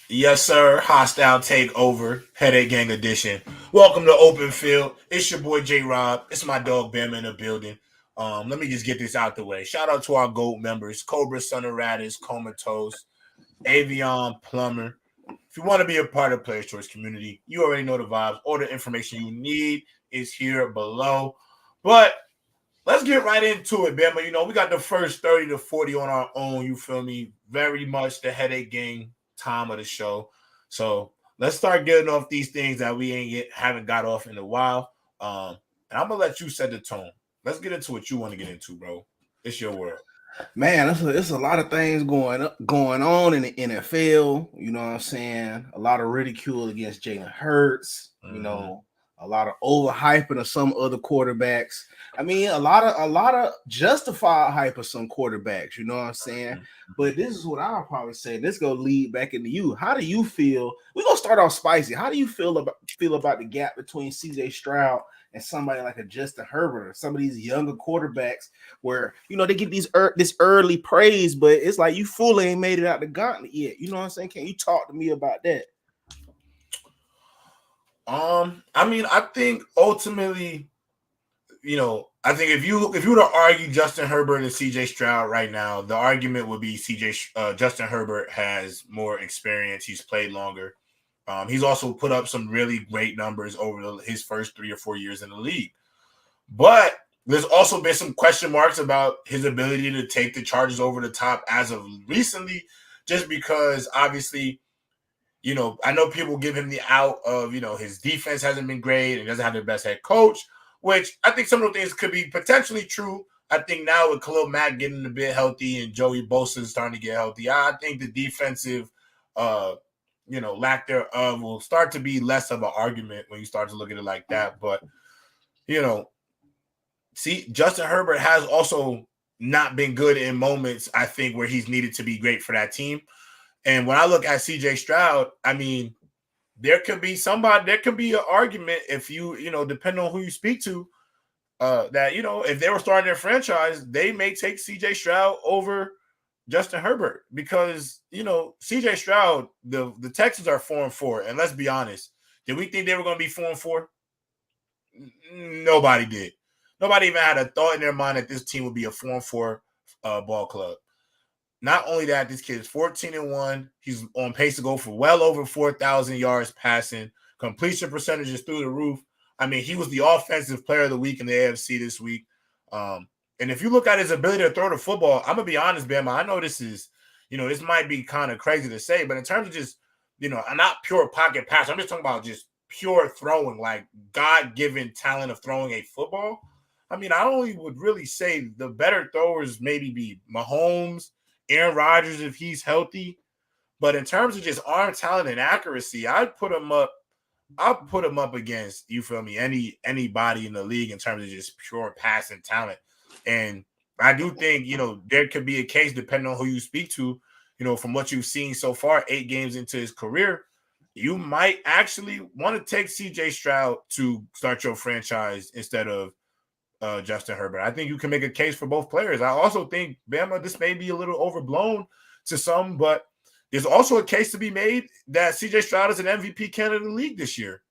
Yes, sir. Hostile takeover, headache gang edition. Welcome to Open Field. It's your boy J Rob. It's my dog Bam in the building. Let me just get this out the way. Shout out to our GOAT members: Cobra, Son of Radis, Comatose, Avion, Plumber. If you want to be a part of the Players Choice community, you already know the vibes. All the information you need is here below. But let's get right into it, Bama. We got the first 30 to 40 on our own. You feel me? Very much the headache gang time of the show. So let's start getting off these things that we haven't got off in a while. And I'm gonna let you set the tone. Let's get into what you want to get into, bro. It's your world. Man, it's a lot of things going on in the NFL. You know what I'm saying? A lot of ridicule against Jalen Hurts. A lot of overhyping of some other quarterbacks. I mean, a lot of justified hype of some quarterbacks. You know what I'm saying? But this is what I'll probably say. This gonna lead back into you. How do you feel? We're gonna start off spicy. How do you feel about the gap between CJ Stroud and somebody like a Justin Herbert or some of these younger quarterbacks where they get this early praise, but it's like you fully ain't made it out the gauntlet yet. You know what I'm saying? Can you talk to me about that? I think ultimately, I think if you were to argue Justin Herbert and CJ Stroud right now, the argument would be Justin Herbert has more experience. He's played longer. He's also put up some really great numbers over his first 3 or 4 years in the league. But there's also been some question marks about his ability to take the Chargers over the top as of recently, just because obviously, I know people give him the out of, his defense hasn't been great and doesn't have the best head coach, which I think some of those things could be potentially true. I think now with Khalil Mack getting a bit healthy and Joey Bosa starting to get healthy, I think the defensive lack thereof will start to be less of an argument when you start to look at it like that. But, see, Justin Herbert has also not been good in moments, I think, where he's needed to be great for that team. And when I look at CJ Stroud, I mean, there could be an argument if depending on who you speak to, that, if they were starting their franchise, they may take CJ Stroud over Justin Herbert because, CJ Stroud, the Texans are 4-4. And let's be honest, did we think they were going to be 4-4? Nobody did. Nobody even had a thought in their mind that this team would be a 4-4 ball club. Not only that, this kid is 14-1. He's on pace to go for well over 4,000 yards passing. Completion percentages through the roof. I mean, he was the offensive player of the week in the AFC this week. And if you look at his ability to throw the football, I'm going to be honest, Bama, I know this is, this might be kind of crazy to say, but in terms of just, not pure pocket pass, I'm just talking about just pure throwing, like God-given talent of throwing a football. I mean, I only would really say the better throwers maybe be Mahomes, Aaron Rodgers if he's healthy. But in terms of just arm talent and accuracy, I'd put him up against, you feel me, anybody in the league in terms of just pure passing talent. And I do think, there could be a case, depending on who you speak to, from what you've seen so far, 8 games into his career, you might actually want to take CJ Stroud to start your franchise instead of Justin Herbert. I think you can make a case for both players. I also think, Bama, this may be a little overblown to some, but there's also a case to be made that CJ Stroud is an MVP candidate in the league this year.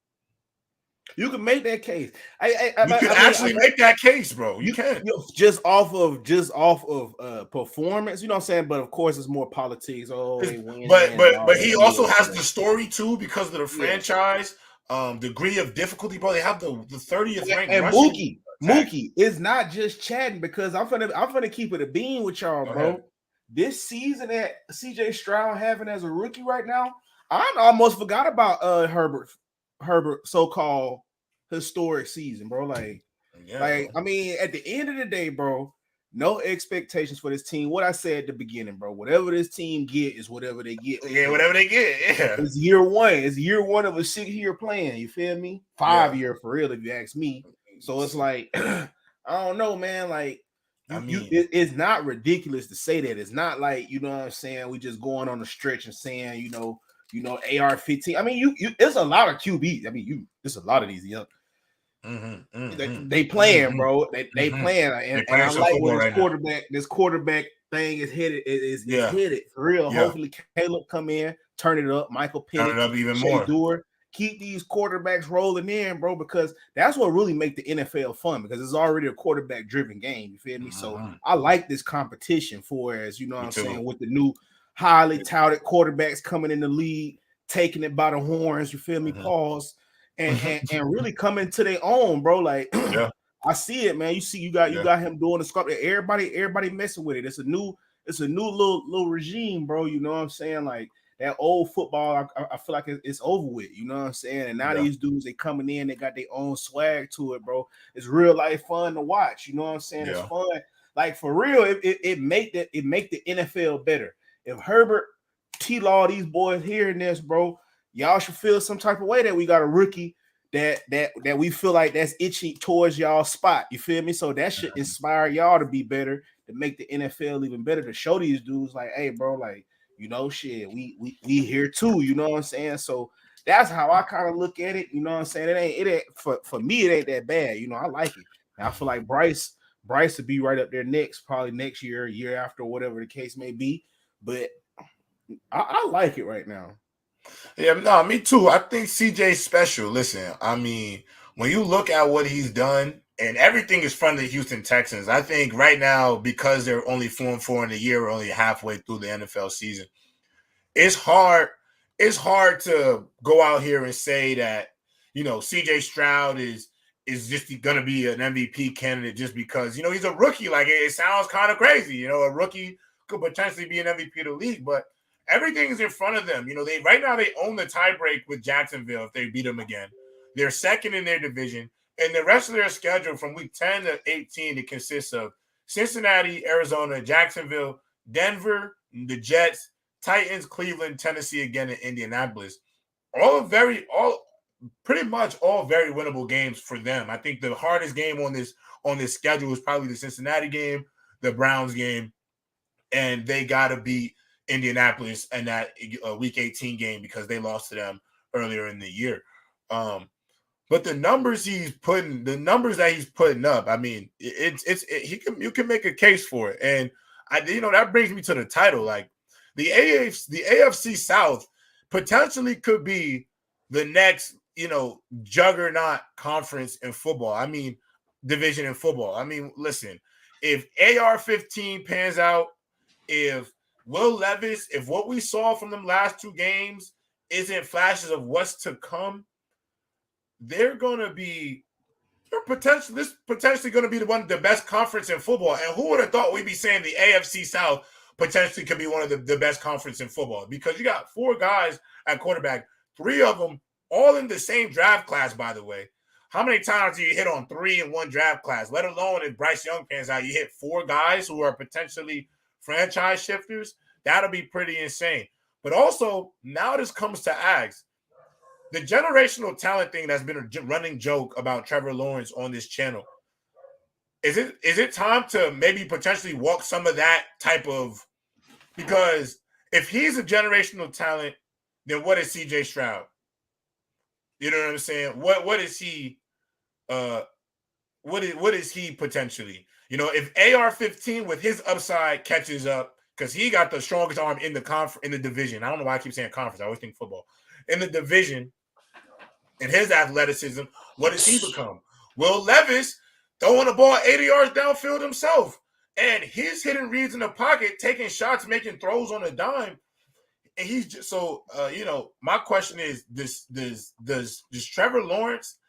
You can make that case. You can actually make that case, bro. You can. Just off of performance, you know what I'm saying? But of course, it's more politics. But he also has the story too because of the franchise degree of difficulty, bro. They have the 30th ranked and Mookie is not just chatting because I'm gonna keep it a bean with y'all, bro. This season that CJ Stroud having as a rookie right now, I almost forgot about Herbert so-called historic season, bro. I mean, at the end of the day, bro, no expectations for this team. What I said at the beginning, bro, whatever this team get is whatever they get. Yeah, whatever they get. Yeah. It's year one. It's year one of a 6-year plan. You feel me? 5-year for real, if you ask me. So it's like, I don't know, man. Like, it's not ridiculous to say that. It's not like, you know what I'm saying, we just going on a stretch and saying, AR-15. I mean, there's a lot of QBs. I mean, there's a lot of these young. They playing, bro. They playing, and I like what this quarterback thing is headed is Yeah. headed for real. Yeah. Hopefully Caleb come in, turn it up. Michael Turn Pickett, it up even Shea more. Dewar, keep these quarterbacks rolling in, bro, because that's what really make the NFL fun, because it's already a quarterback driven game. You feel me? So I like this competition for, as you know what I'm saying, with the new highly touted quarterbacks coming in the league, taking it by the horns. You feel me? Pause. And really coming to their own, bro. Like Yeah. I see it, man. You got him doing the sculpt. Everybody messing with it. It's a new little regime, bro. You know what I'm saying? Like that old football, I feel like it's over with. You know what I'm saying? And now these dudes, they coming in, they got their own swag to it, bro. It's real life fun to watch. You know what I'm saying? It's fun. Like for real, it make the NFL better. If Herbert, T-Law, these boys hearing this, bro, y'all should feel some type of way that we got a rookie that we feel like that's itchy towards y'all spot. You feel me? So that should inspire y'all to be better, to make the NFL even better, to show these dudes like, hey, bro, like, you know, shit, we here too. You know what I'm saying? So that's how I kind of look at it. You know what I'm saying? It ain't for me, it ain't that bad. You know, I like it. And I feel like Bryce would be right up there next, probably next year, year after, whatever the case may be. But I like it right now. Yeah, no, me too. I think CJ's special. Listen, I mean, when you look at what he's done, and everything is from the Houston Texans, I think right now, because they're only 4-4 in the year, we're only halfway through the NFL season, it's hard to go out here and say that, you know, CJ Stroud is just going to be an MVP candidate just because, you know, he's a rookie. Like, it sounds kind of crazy. You know, a rookie could potentially be an MVP of the league, but everything is in front of them. You know, right now they own the tiebreak with Jacksonville if they beat them again. They're second in their division, and the rest of their schedule from week 10 to 18, it consists of Cincinnati, Arizona, Jacksonville, Denver, the Jets, Titans, Cleveland, Tennessee again, and Indianapolis. Pretty much all very winnable games for them. I think the hardest game on this schedule is probably the Cincinnati game, the Browns game, and they got to beat Indianapolis in that week 18 game because they lost to them earlier in the year. But the numbers that he's putting up, I mean, you can make a case for it. And that brings me to the title. Like the AFC South potentially could be the next, juggernaut conference in football. I mean, division in football. I mean, listen, if AR-15 pans out, if Will Levis, if what we saw from them last two games isn't flashes of what's to come, they're potentially going to be the best conference in football. And who would have thought we'd be saying the AFC South potentially could be one of the best conference in football? Because you got four guys at quarterback, three of them all in the same draft class, by the way. How many times do you hit on three in one draft class? Let alone if Bryce Young pans out, you hit four guys who are potentially franchise shifters. That'll be pretty insane. But also, now this comes to Ags. The generational talent thing that's been a running joke about Trevor Lawrence on this channel. Is it time to maybe potentially walk some of that type of, because if he's a generational talent, then what is CJ Stroud? You know what I'm saying? What is he? What is he potentially? If AR-15 with his upside catches up, because he got the strongest arm in the division. I don't know why I keep saying conference. I always think football. In the division, and his athleticism, what does he become? Will Levis throwing the ball 80 yards downfield himself, and his hitting reads in the pocket, taking shots, making throws on a dime. And he's just so my question is, does Trevor Lawrence,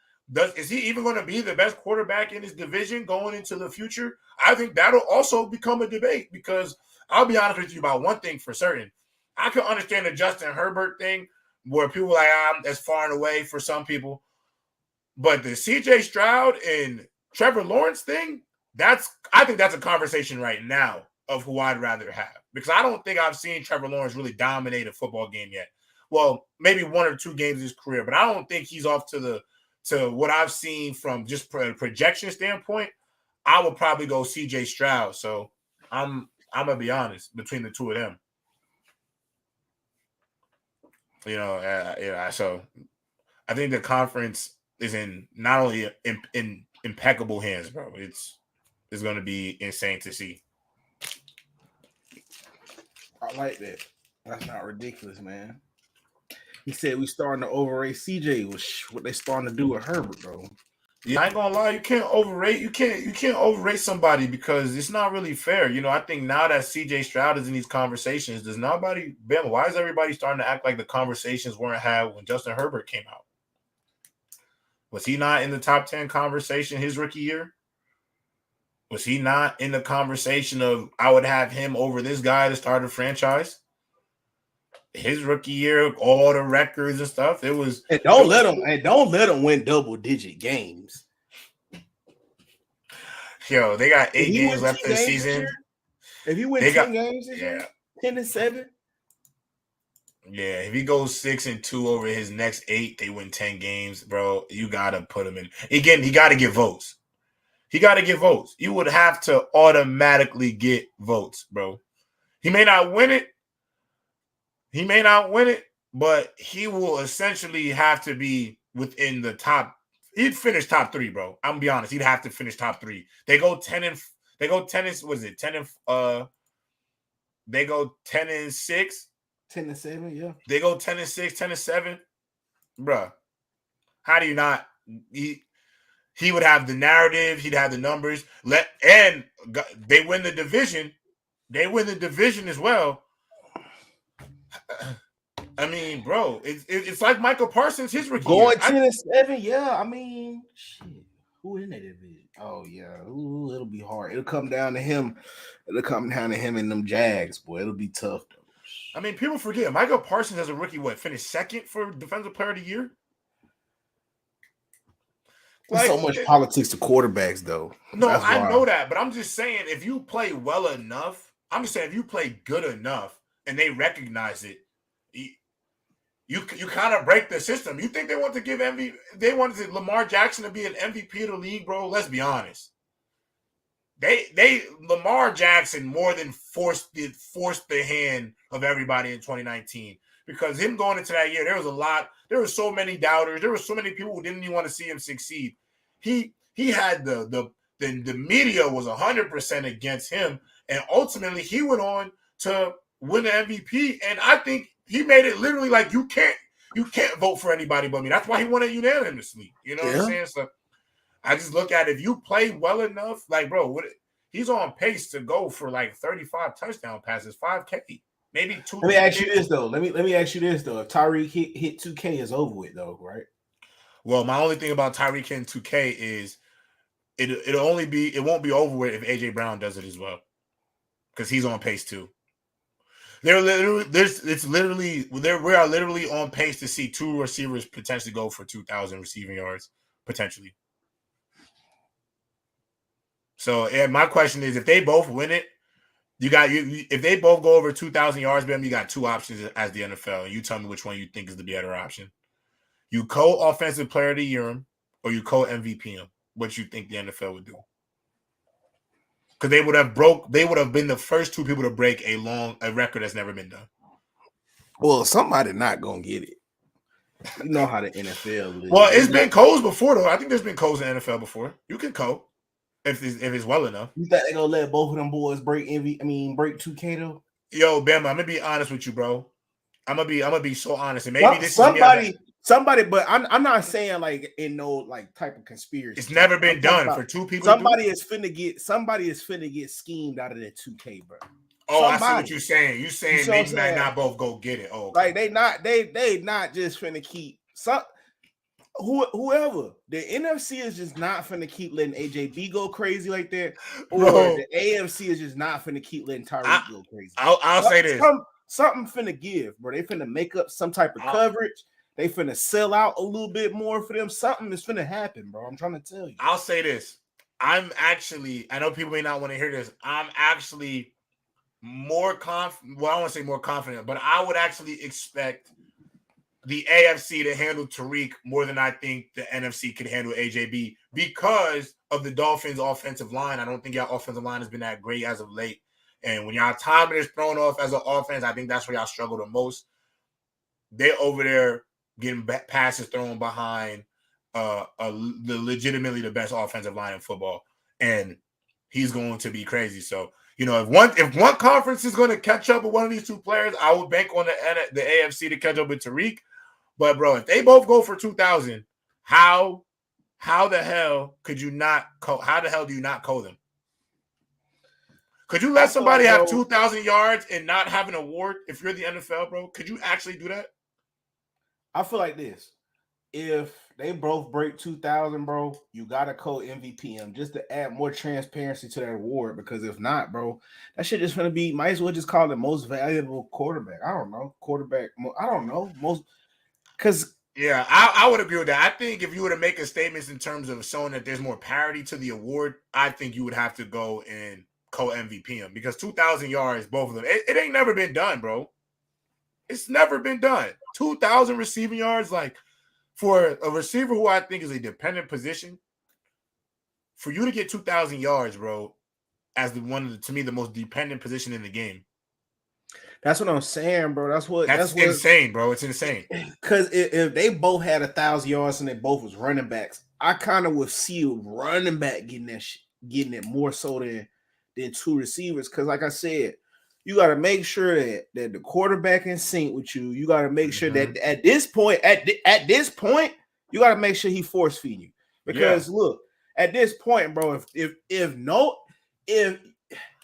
is he even going to be the best quarterback in his division going into the future? I think that'll also become a debate, because I'll be honest with you about one thing for certain. I can understand the Justin Herbert thing, where people are like, that's far and away for some people. But the CJ Stroud and Trevor Lawrence thing, I think that's a conversation right now of who I'd rather have. Because I don't think I've seen Trevor Lawrence really dominate a football game yet. Well, maybe one or two games of his career, but I don't think he's off to what I've seen from just projection standpoint. I would probably go CJ Stroud. So I'm gonna be honest, between the two of them. So I think the conference is in not only in impeccable hands, bro. It's going to be insane to see. I like that. That's not ridiculous, man. He said we starting to overrate CJ, which what they starting to do with Herbert, bro. Yeah, I ain't gonna lie. You can't overrate somebody because it's not really fair. I think now that CJ Stroud is in these conversations, why is everybody starting to act like the conversations weren't had when Justin Herbert came out? Was he not in the top 10 conversation his rookie year? Was he not in the conversation of I would have him over this guy to start a franchise? His rookie year, all the records and stuff. It was don't let him win double-digit games. Yo, they got 8 games left in the season. If he wins 10 games this year, 10-7. Yeah, if he goes 6-2 over his next 8, they win 10 games, bro. You gotta put him in. Again, he gotta get votes. You would have to automatically get votes, bro. He may not win it, but he will essentially have to be within the top. He'd finish top 3, bro. I'm gonna be honest. He'd have to finish top 3. They go 10 and They go 10 and was it 10 and they go 10-6. 10-7, yeah. They go 10-6, 10-7. Bruh. How do you not he would have the narrative, he'd have the numbers. And they win the division. They win the division as well. I mean, bro, it's like Michael Parsons, his rookie going 10-7, yeah. I mean, shit. Who in that division? Oh yeah, ooh, it'll be hard. It'll come down to him. It'll come down to him and them Jags, boy. It'll be tough though. I mean, people forget Michael Parsons as a rookie, finished second for Defensive Player of the Year. Like, so much politics to quarterbacks, though. No, I know that, but I'm just saying, if you play well enough, if you play good enough, and they recognize it, you kind of break the system. You think they want to give MVP? They wanted Lamar Jackson to be an MVP of the league, bro. Let's be honest. Lamar Jackson more than forced the hand of everybody in 2019, because him going into that year, there were so many doubters. There were so many people who didn't even want to see him succeed. He had the media was 100% against him, and ultimately he went on to win the MVP. And I think he made it literally like you can't vote for anybody but me. That's why he won it unanimously. You know what I'm saying? So I just look at it, if you play well enough, like, bro, he's on pace to go for like 35 touchdown passes, 5K, maybe 2. Let me ask you this though. If Tyreek hit 2K, is over with though, right? Well, my only thing about Tyreek hitting 2K is it won't be over with if AJ Brown does it as well, because he's on pace too. We are literally on pace to see 2 receivers potentially go for 2,000 receiving yards potentially. So, my question is, if they both win it, if they both go over 2,000 yards, you got 2 options as the NFL, and you tell me which one you think is the better option. You co-offensive player of the year him, or you co-MVP him. What you think the NFL would do? Because they would have been the first 2 people to break a record that's never been done. Well, somebody not gonna get it. You know how the NFL is. Well, it's been co's before though. I think there's been co's in the NFL before. You can co if it's well enough. You think they gonna let both of them boys break 2K though? Yo, Bama, I'm gonna be honest with you, bro. I'm gonna be so honest, and maybe this somebody, but I'm not saying like in no like type of conspiracy. It's never been done for 2 people. Somebody is finna get schemed out of that 2K, bro. Oh, I see what you're saying. You saying they might not both go get it. Oh, okay. Like they not just finna keep whoever. The NFC is just not finna keep letting AJB go crazy like that, or the AFC is just not finna keep letting Tyreek go crazy. I'll say this. Something finna give, bro. They finna make up some type of coverage. They finna sell out a little bit more for them. Something is finna happen, bro. I'm trying to tell you. I'll say this. I know people may not want to hear this. I'm actually more confident. Well, I don't want to say more confident, but I would actually expect the AFC to handle Tyreek more than I think the NFC could handle AJB, because of the Dolphins' offensive line. I don't think our offensive line has been that great as of late. And when y'all timing is thrown off as an offense, I think that's where y'all struggle the most. They're over there getting passes thrown behind legitimately the best offensive line in football. And he's going to be crazy. So You know, if one conference is going to catch up with one of these two players, I would bank on the AFC to catch up with Tyreek. But bro, if they both go for 2,000, how the hell could you not? How the hell do you not call them? Could you let somebody have 2,000 yards and not have an award if you're the NFL, bro? Could you actually do that? I feel like this. If they both break 2,000, bro, you got to co-MVP them just to add more transparency to that award. Because if not, bro, that shit just going to be, might as well just call it most valuable quarterback. I don't know. Quarterback. I don't know. Most, because. Yeah, I would agree with that. I think if you were to make a statement in terms of showing that there's more parity to the award, I think you would have to go and co-MVP them because 2,000 yards, both of them. It ain't never been done, bro. It's never been done. 2,000 receiving yards, like, for a receiver who I think is a dependent position, for you to get 2,000 yards, bro, as to me, the most dependent position in the game. That's what I'm saying, bro. That's insane, bro. It's insane. Because if they both had 1,000 yards and they both was running backs, I kind of would see a running back getting it more so than two receivers. Because like I said, you got to make sure that the quarterback in sync with you. You got to make sure that at this point, you got to make sure he force feed you. Because look, at this point, bro, if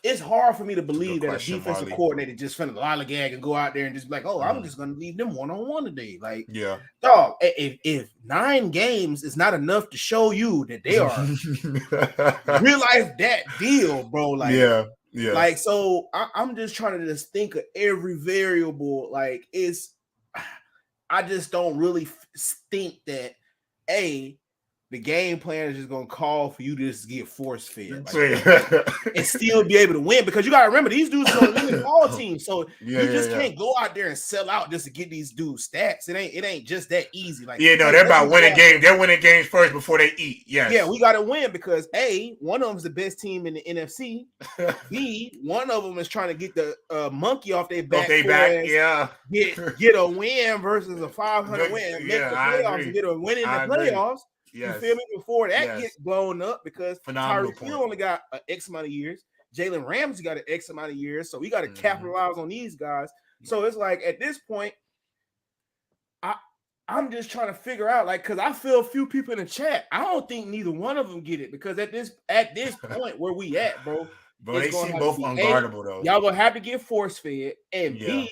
it's hard for me to believe that a defensive coordinator just finna lollygag and go out there and just be like, oh, I'm just gonna leave them one-on-one today. Like, dog, if 9 games is not enough to show you that they are realize that deal, bro. Like, yeah. Like, so I'm just trying to just think of every variable. Like, I just don't really think that the game plan is just gonna call for you to just get force fed and still be able to win, because you gotta remember these dudes are winning all teams, so you just can't go out there and sell out just to get these dudes stats. It ain't just that easy. Like, they're about winning games. They're winning games first before they eat. Yeah, we gotta win because one of them's the best team in the NFC. B, one of them is trying to get the monkey off their back. Get a win versus a 500 win. Make the playoffs and get a win in the playoffs. Yes. You feel me? Before that gets blown up, because Tyreek Hill only got an X amount of years. Jalen Ramsey got an X amount of years. So we got to capitalize on these guys. So it's like at this point, I'm just trying to figure out, like, because I feel a few people in the chat, I don't think neither one of them get it, because at this point where we at, bro, they seem both unguardable though. Y'all gonna have to get force fed, and B,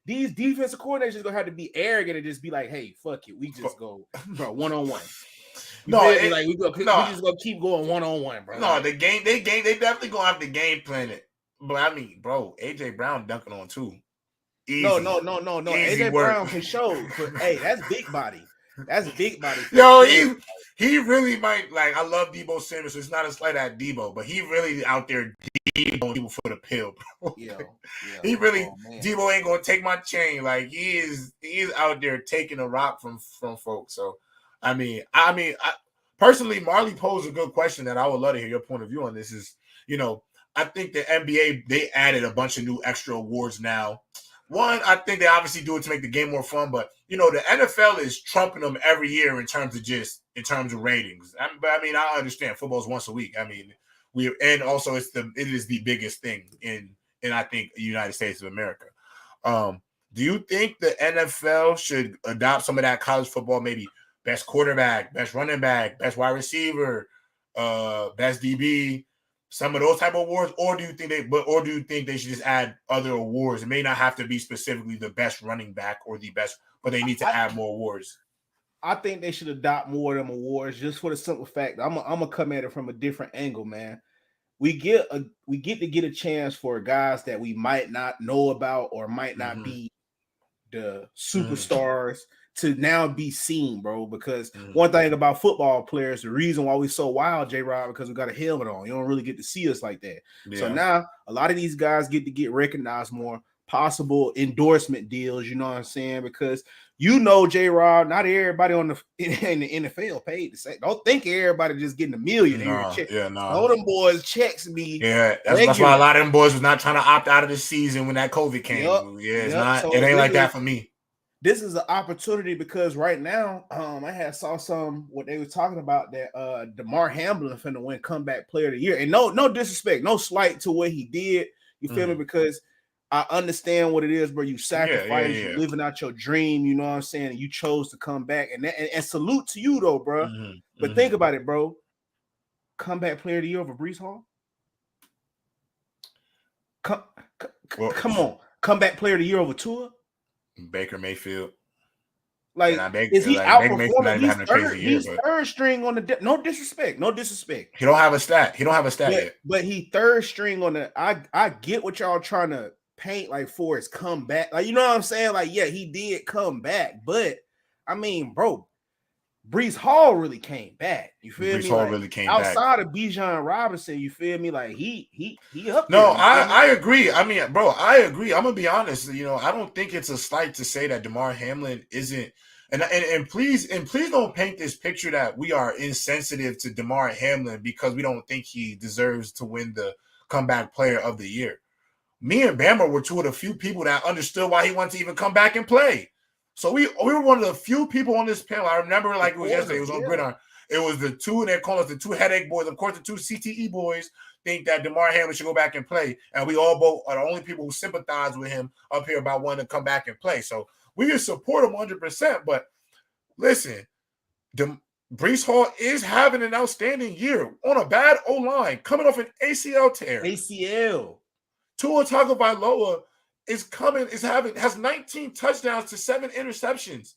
these defensive coordinators gonna have to be arrogant and just be like, hey, fuck it, we just go, bro, one-on-one. We just gonna keep going one-on-one, bro. No, they definitely gonna have to game plan it. But I mean, bro, AJ Brown dunking on 2. Easy. No. AJ Brown can show, but that's big body. That's big body. Yo, he really might, like, I love Debo Samuel, so it's not a slight at Debo, but he really out there Debo people for the pill, bro. He really Debo ain't gonna take my chain. Like, he is out there taking a rock from folks. So I mean, personally, Marley posed a good question that I would love to hear your point of view on. This is, I think the NBA, they added a bunch of new extra awards now. One, I think they obviously do it to make the game more fun, but the NFL is trumping them every year in terms of ratings. But I mean, I understand football's once a week. I mean, and also it is the biggest thing in I think the United States of America. Do you think the NFL should adopt some of that college football, maybe best quarterback, best running back, best wide receiver, best DB, some of those type of awards, or do you think they should just add other awards? It may not have to be specifically the best running back or the best, but they need to add more awards. I think they should adopt more of them awards, just for the simple fact I'm gonna come at it from a different angle, man. We get to get a chance for guys that we might not know about or might not be the superstars to now be seen, bro. Because one thing about football players, the reason why we so wild, J-Rod, because we got a helmet on. You don't really get to see us like that. Yeah. So now a lot of these guys get recognized more, possible endorsement deals, you know what I'm saying? Because J-Rod, not everybody in the NFL paid to say. Don't think everybody just getting $1 million check. All them boys checks me. Yeah, that's why a lot of them boys was not trying to opt out of the season when that COVID came. It ain't like that for me. this is an opportunity because right now, I saw some what they were talking about that DeMar Hamlin finna win comeback player of the year. And no disrespect, no slight to what he did. You feel me? Because I understand what it is, bro. You sacrifice, you living out your dream, you know what I'm saying? And you chose to come back. And salute to you though, bro. But think about it, bro. Comeback player of the year over Breece Hall. Come on. Comeback player of the year over Tua. Baker Mayfield. Like, is he outperforming? He's third string on the no disrespect. He don't have a stat. Yet. But he third string on the. I get what y'all trying to paint like for his comeback. Like, you know what I'm saying? Like, yeah, he did come back, but I mean, bro, Breece Hall really came back. You feel me? Breece Hall really came back outside of Bijan Robinson. You feel me? Like he up. No, I agree. I mean, bro, I agree. I'm gonna be honest. You know, I don't think it's a slight to say that DeMar Hamlin isn't. And please don't paint this picture that we are insensitive to DeMar Hamlin because we don't think he deserves to win the comeback player of the year. Me and Bama were two of the few people that understood why he wanted to even come back and play. So we were one of the few people on this panel. I remember like it was yesterday. It was on Gridiron. It was the two, and they're calling us the two headache boys. Of course, the two CTE boys think that DeMar Hamlin should go back and play. And we all both are the only people who sympathize with him up here about wanting to come back and play. So we can support him 100%. But listen, Breece Hall is having an outstanding year on a bad O-line, coming off an ACL tear. Tua Tagovailoa has 19 touchdowns to 7 interceptions.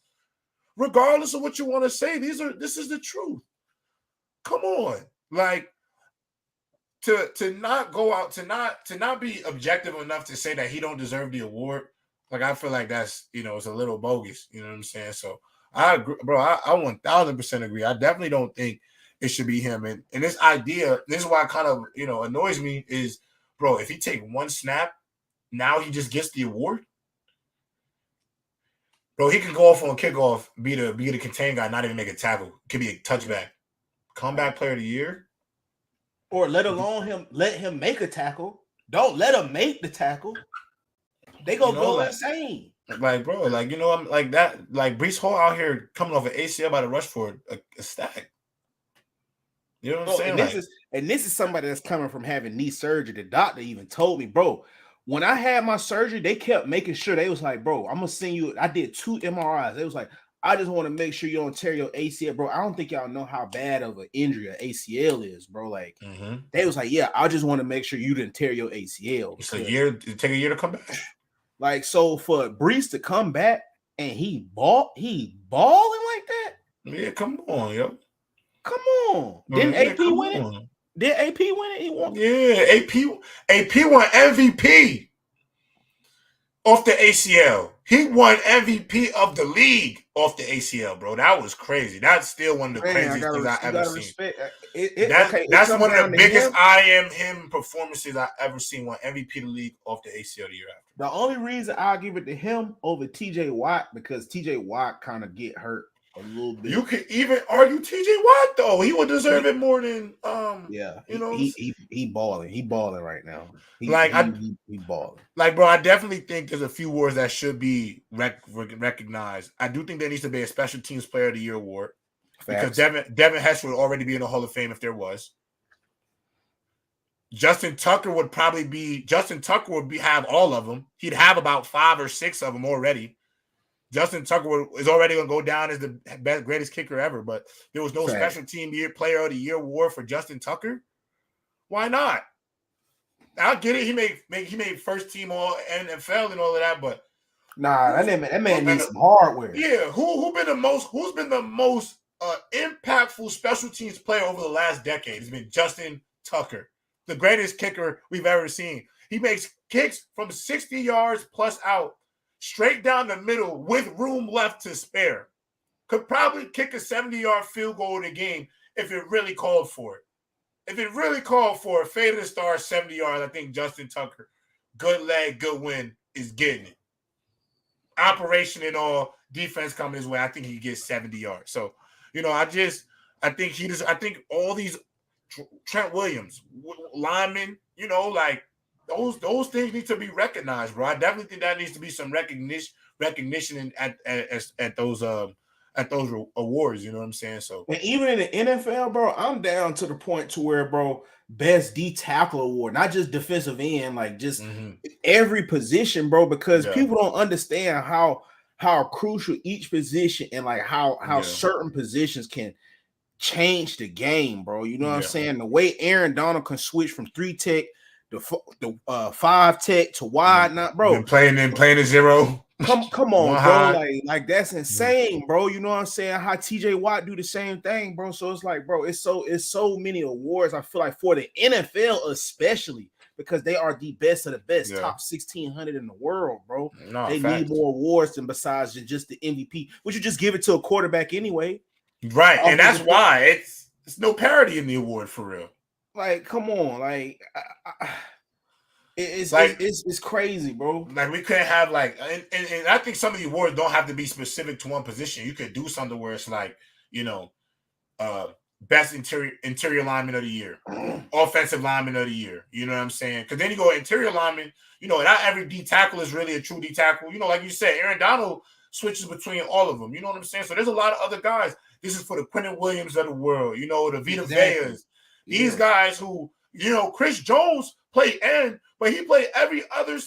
Regardless of what you want to say, this is the truth. Come on. Like to not go out, to not be objective enough to say that he don't deserve the award. Like, I feel like that's, it's a little bogus. You know what I'm saying? So I agree, bro. I 1000% agree. I definitely don't think it should be him. And this idea, this is why it kind of, annoys me is, bro, if he take one snap, now he just gets the award. Bro, he can go off on kickoff, be the contain guy, not even make a tackle. Could be a touchback. Comeback player of the year. Or let him make a tackle. Don't let him make the tackle. They gonna go insane. Like, bro, like, I'm like that. Like, Breece Hall out here coming off an ACL by the rush for a stack. You know what I'm saying? And this is somebody that's coming from having knee surgery. The doctor even told me, bro, when I had my surgery, they kept making sure. They was like, bro, I'm gonna send you. I did 2 MRIs. They was like, I just want to make sure you don't tear your ACL, bro. I don't think y'all know how bad of an injury an ACL is, bro. Like, they was like, yeah, I just want to make sure you didn't tear your ACL. It's a year. It take a year to come back. Like, so for Breece to come back and he balling like that. Yeah, come on, yo. Come on. Didn't AP win it? Did AP win it? He won. Yeah, AP won MVP off the ACL. He won MVP of the league off the ACL, bro. That was crazy. That's still one of the craziest things I've ever seen. That's one of the biggest I am him performances I've ever seen. One MVP of the league off the ACL the year after. The only reason I'll give it to him over TJ Watt because TJ Watt kind of get hurt a little bit. You could even argue TJ Watt though. He would deserve it more than he balling. He balling right now. He balling. Like, bro, I definitely think there's a few awards that should be recognized. I do think there needs to be a special teams player of the year award. Facts. Because Devin Hester would already be in the Hall of Fame if there was. Justin Tucker would have all of them. He'd have about 5 or 6 of them already. Justin Tucker is already going to go down as the greatest kicker ever, but there was no special team player of the year award for Justin Tucker. Why not? I get it. He made first team all NFL and all of that, but that man needs some hardware. Yeah, who's been the most impactful special teams player over the last decade? It's been Justin Tucker, the greatest kicker we've ever seen. He makes kicks from 60 yards plus out, straight down the middle with room left to spare. Could probably kick a 70-yard field goal in a game if it really called for it. If it really called for a fade of the stars, 70 yards, I think Justin Tucker, good leg, good win, is getting it. Operation and all, defense coming his way, I think he gets 70 yards. So, I think all these Trent Williams, linemen, those things need to be recognized, bro. I definitely think that needs to be some recognition at those awards. You know what I'm saying? So, and even in the NFL, bro, I'm down to the point to where, bro, best D tackle award, not just defensive end, like just every position, bro, because people don't understand how crucial each position and like how certain positions can change the game, bro. You know what I'm saying? The way Aaron Donald can switch from 3 tech to 5 tech to wide, not bro. And playing a zero. Come on, bro. Like that's insane, bro. You know what I'm saying? How TJ Watt do the same thing, bro. So it's like, bro, it's so many awards. I feel like for the NFL, especially because they are the best of the best, top 1,600 in the world, bro. They need more awards than besides just the MVP. Would you just give it to a quarterback anyway? Right, and that's why it's no parity in the award for real. Like, come on, like. It's crazy, bro. Like we couldn't have like, and I think some of the awards don't have to be specific to one position. You could do something where it's like, best interior lineman of the year, offensive lineman of the year. You know what I'm saying? Because then you go interior lineman. Not every D tackle is really a true D tackle. Like you said, Aaron Donald switches between all of them. You know what I'm saying? So there's a lot of other guys. This is for the Quentin Williams of the world. The Vita Veas. These guys who, Chris Jones played end, but he played every other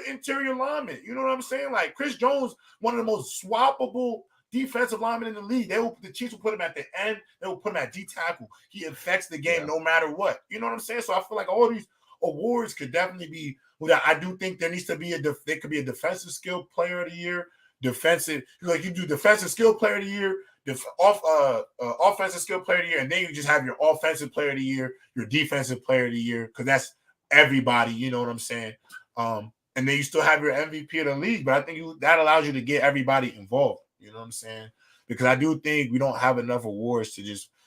interior lineman. You know what I'm saying? Like Chris Jones, one of the most swappable defensive linemen in the league. The Chiefs will put him at the end. They will put him at D tackle. He affects the game no matter what. You know what I'm saying? So I feel like all these awards could definitely be. I do think there needs to be there could be a defensive skill player of the year, defensive. Like you do defensive skill player of the year. Offensive skill player of the year, and then you just have your offensive player of the year, your defensive player of the year, because that's everybody. You know what I'm saying? And then you still have your MVP of the league, but I think that allows you to get everybody involved. You know what I'm saying? Because I do think we don't have enough awards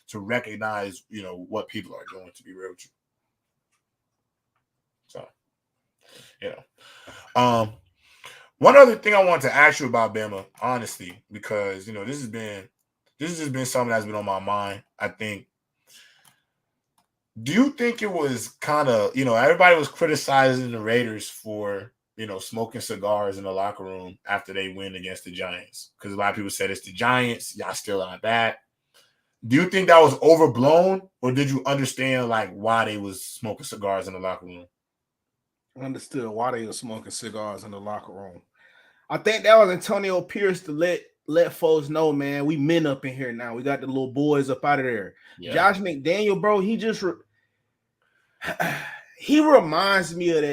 to recognize, what people are doing. To be real with you. So, one other thing I want to ask you about Bama, honestly, because this has just been something that's been on my mind. I think. Do you think it was kind of, everybody was criticizing the Raiders for, smoking cigars in the locker room after they win against the Giants? Because a lot of people said it's the Giants. Y'all still on that. Do you think that was overblown, or did you understand why they was smoking cigars in the locker room? I understood why they were smoking cigars in the locker room. I think that was Antonio Pierce to let folks know, man, we men up in here now. We got the little boys up out of there. Yeah. Josh McDaniel, bro, he just he reminds me of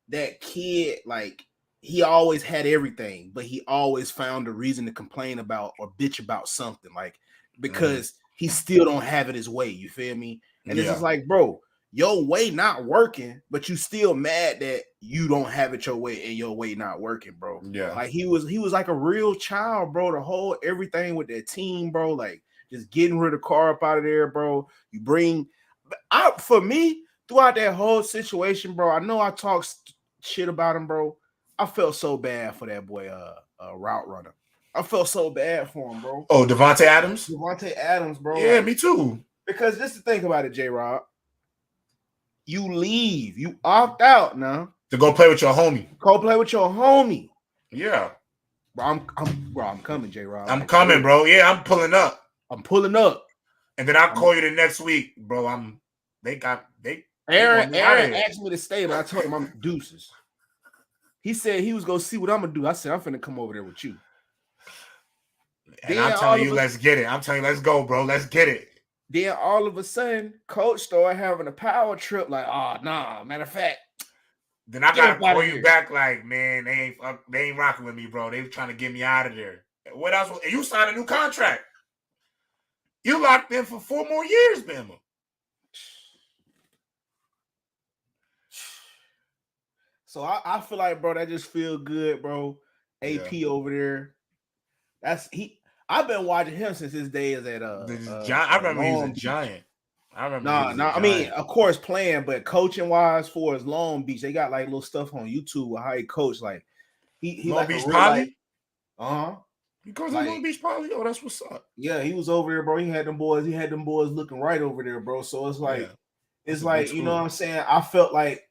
that kid. Like, he always had everything, but he always found a reason to complain about or bitch about something, like, because he still don't have it his way. You feel me? And it's just like, bro, your way not working, but you still mad that you don't have it your way and your way not working, bro. Yeah. Like he was like a real child, bro. The whole everything with that team, bro. Like just getting rid of Carr up out of there, bro. You bring out for me throughout that whole situation, bro. I know I talked shit about him, bro. I felt so bad for that boy, route runner. I felt so bad for him, bro. Oh, Devontae Adams? Devontae Adams, bro. Yeah, me too. Because just to think about it, J-Rob. You leave. You opt out now. To go play with your homie. Go play with your homie. Yeah. Bro, I'm coming, J-Rob. I'm coming, bro. Yeah, I'm pulling up. I'm pulling up. And then I'll call you the next week, bro. Aaron asked me to stay, but I told him I'm deuces. He said he was gonna see what I'm gonna do. I said I'm finna come over there with you. And I'm telling you, let's get it. I'm telling you, let's go, bro. Let's get it. Then all of a sudden, coach started having a power trip. Like, oh nah. Matter of fact, then I gotta call you back. Like, man, they ain't rocking with me, bro. They were trying to get me out of there. What else? You signed a new contract. You locked in for 4 more years, Bama. So I feel like, bro, that just feel good, bro. AP over there. I've been watching him since his days at I remember he was a Giant. I mean, of course, playing, but coaching wise for his Long Beach, they got like little stuff on YouTube with how he coached. Like he Long like Beach Poly. He goes to Long Beach Poly. Oh, that's what's up. Yeah, he was over there, bro. He had them boys looking right over there, bro. So it's like, you know what I'm saying. I felt like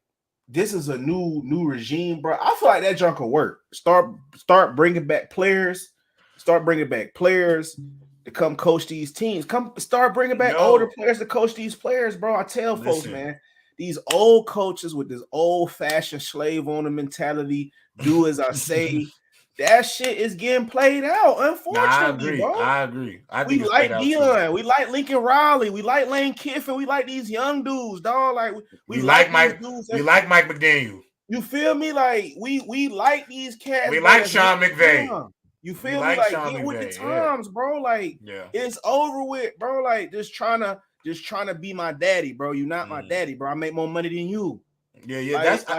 this is a new regime, bro. I feel like that junk will work. Start bringing back players. Start bringing back players to come coach these teams. Start bringing back older players to coach these players, bro. I tell folks, man, these old coaches with this old-fashioned slave owner mentality, do as I say. That shit is getting played out, unfortunately, bro. I agree. I we think it's like played out Deion, too. we like Lincoln Riley, we like Lane Kiffin, we like these young dudes, dog. Like we like these Mike. dudes. We like Mike McDaniels. You feel me? Like we like these cats. We bro, like Sean McVay. You feel me? Like Sean get McVay, with the times, bro. Like it's over with, bro. Like just trying to be my daddy, bro. You not my daddy, bro. I make more money than you. Yeah. Like, that's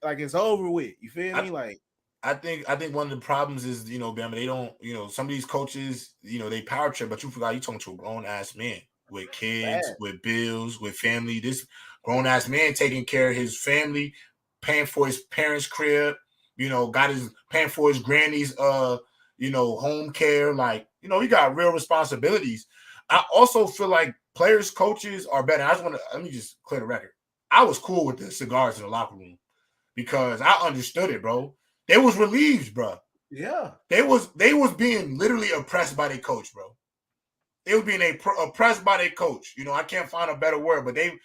like it's over with. You feel me? Like I think one of the problems is, Bama, they don't, some of these coaches, they power trip, but you forgot you talking to a grown ass man with kids, with bills, with family. This grown ass man taking care of his family, paying for his parents' crib, paying for his granny's home care. Like, he got real responsibilities. I also feel like players, coaches are better. Let me just clear the record. I was cool with the cigars in the locker room because I understood it, bro. They was relieved, bro. Yeah. They was being literally oppressed by their coach, bro. They were being oppressed by their coach. I can't find a better word, but they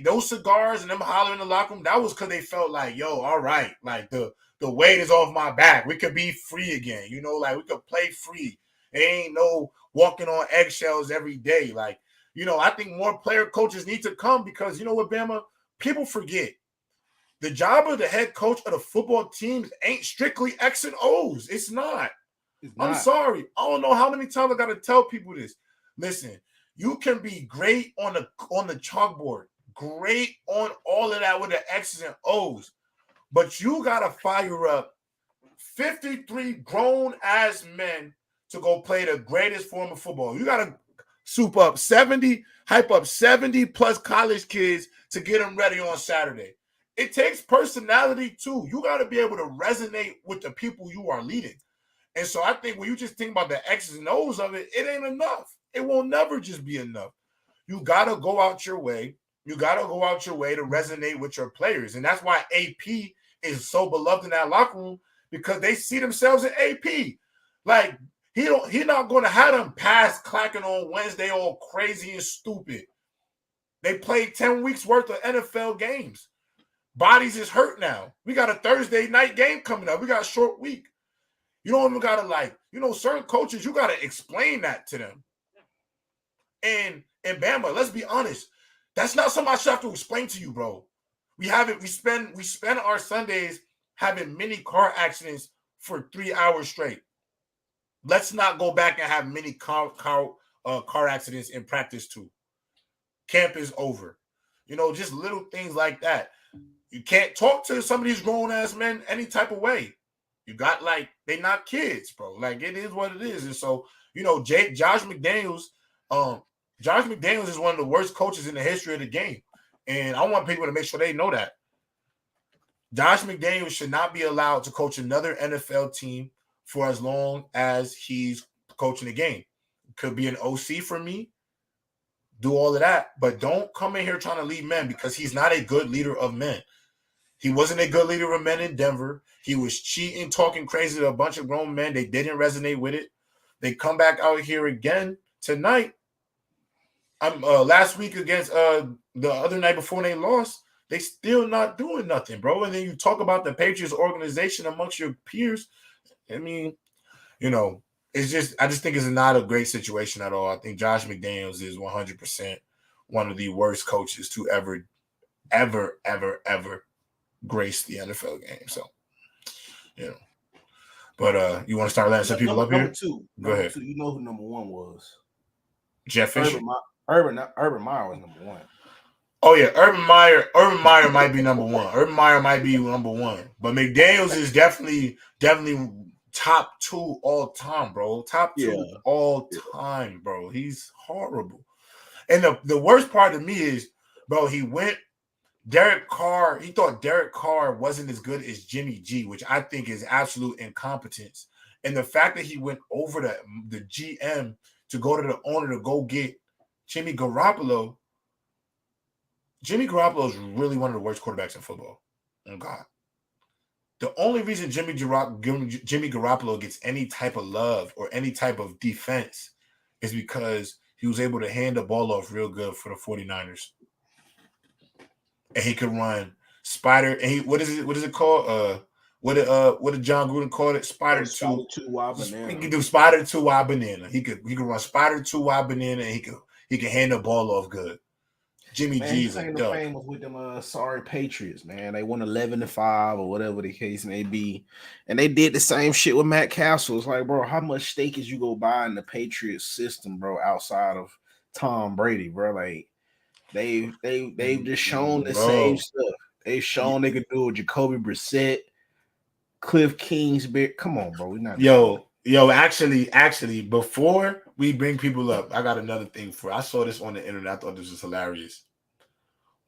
those cigars and them hollering in the locker room, that was because they felt like, yo, all right, like the weight is off my back. We could be free again, like we could play free. It ain't no walking on eggshells every day. Like, I think more player coaches need to come because, what, Bama? People forget. The job of the head coach of the football teams ain't strictly X and O's. It's not. I'm sorry. I don't know how many times I got to tell people this. Listen, you can be great on the chalkboard, great on all of that with the X's and O's, but you got to fire up 53 grown-ass men to go play the greatest form of football. You got to hype up 70 plus college kids to get them ready on Saturday. It takes personality too. You got to be able to resonate with the people you are leading. And so I think when you just think about the X's and O's of it, it ain't enough. It will never just be enough. You got to go out your way. You got to go out your way to resonate with your players. And that's why AP is so beloved in that locker room, because they see themselves in AP. Like, he not going to have them pass clacking on Wednesday all crazy and stupid. They played 10 weeks worth of NFL games. Bodies is hurt now. We got a Thursday night game coming up. We got a short week. You don't even got to certain coaches, you got to explain that to them. And Bama, let's be honest, that's not something I should have to explain to you, bro. We spend our Sundays having mini car accidents for 3 hours straight. Let's not go back and have many car accidents in practice too. Camp is over. Just little things like that. You can't talk to some of these grown-ass men any type of way. You got, they not kids, bro. Like, it is what it is. And so, Josh McDaniels is one of the worst coaches in the history of the game. And I want people to make sure they know that. Josh McDaniels should not be allowed to coach another NFL team for as long as he's coaching the game. Could be an OC for me. Do all of that. But don't come in here trying to lead men, because he's not a good leader of men. He wasn't a good leader of men in Denver. He was cheating, talking crazy to a bunch of grown men. They didn't resonate with it. They come back out here again tonight. Last week against the other night before they lost, they still not doing nothing, bro. And then you talk about the Patriots organization amongst your peers. I mean, it's just, I just think it's not a great situation at all. I think Josh McDaniels is 100% one of the worst coaches to ever grace the NFL game. So, but you want to start letting some people up here? Go ahead. You know who number one was? Jeff Fisher. Urban Meyer was number one. Oh yeah, Urban Meyer might be number one. Urban Meyer might be number one, but McDaniels is definitely top 2 all time, bro. Top 2 all time, bro. He's horrible. And the worst part of me is, bro, he thought Derek Carr wasn't as good as Jimmy G, which I think is absolute incompetence. And the fact that he went over the GM to go to the owner to go get Jimmy Garoppolo is really one of the worst quarterbacks in football. Oh God. The only reason Jimmy Garoppolo gets any type of love or any type of defense is because he was able to hand the ball off real good for the 49ers. And he could run spider. And what is it called? What did John Gruden call it? Spider two wide banana. He could do spider 2 wide banana. He could run spider 2 wide banana, and he could hand the ball off good. Jimmy G is a duck. Famous with them sorry Patriots, man. They won 11-5 or whatever the case may be, and they did the same shit with Matt Castle. It's like, bro, how much stake is you go buy in the Patriots system, bro? Outside of Tom Brady, bro, like they've just shown the same stuff. They've shown they could do it with Jacoby Brissett, Cliff Kingsbury. Come on, bro. We're not actually, before we bring people up, I got another thing I saw this on the internet. I thought this was hilarious.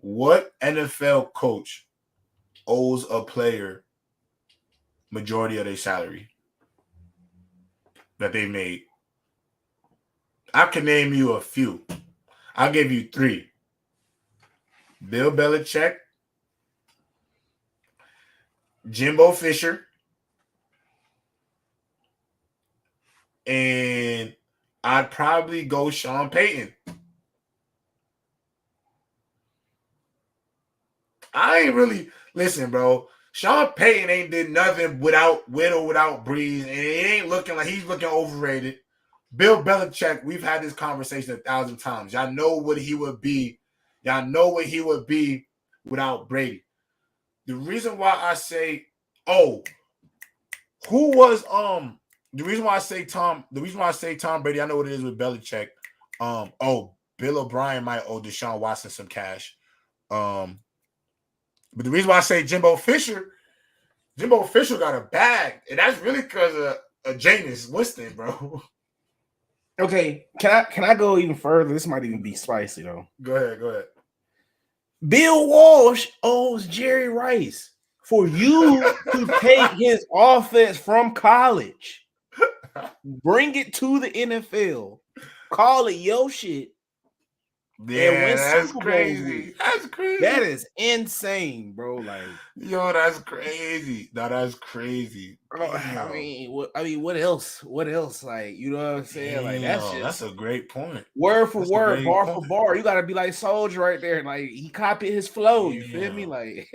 What NFL coach owes a player majority of their salary that they made? I can name you a few. I'll give you 3. Bill Belichick, Jimbo Fisher, and I'd probably go Sean Payton. I ain't really listen, bro. Sean Payton ain't did nothing without Breeze, and it ain't looking like he's looking overrated. Bill Belichick, we've had this conversation 1,000 times. Y'all know what he would be. Y'all know what he would be without Brady. The reason why I say, the reason why I say Tom Brady, I know what it is with Belichick. Bill O'Brien might owe Deshaun Watson some cash. But the reason why I say Jimbo Fisher got a bag, and that's really because of Jameis Winston, bro. Okay, can I go even further? This might even be spicy though. Go ahead. Bill Walsh owes Jerry Rice for you to take his offense from college, bring it to the NFL, call it your shit. Yeah, that's crazy. That's crazy. That is insane, bro. Like, yo, that's crazy. No, that's crazy. I mean, what else? What else? Like, you know what I'm saying? Like, that's a great point. Word for word, bar for bar. You gotta be like Soldier right there. Like, he copied his flow. You feel me? Like,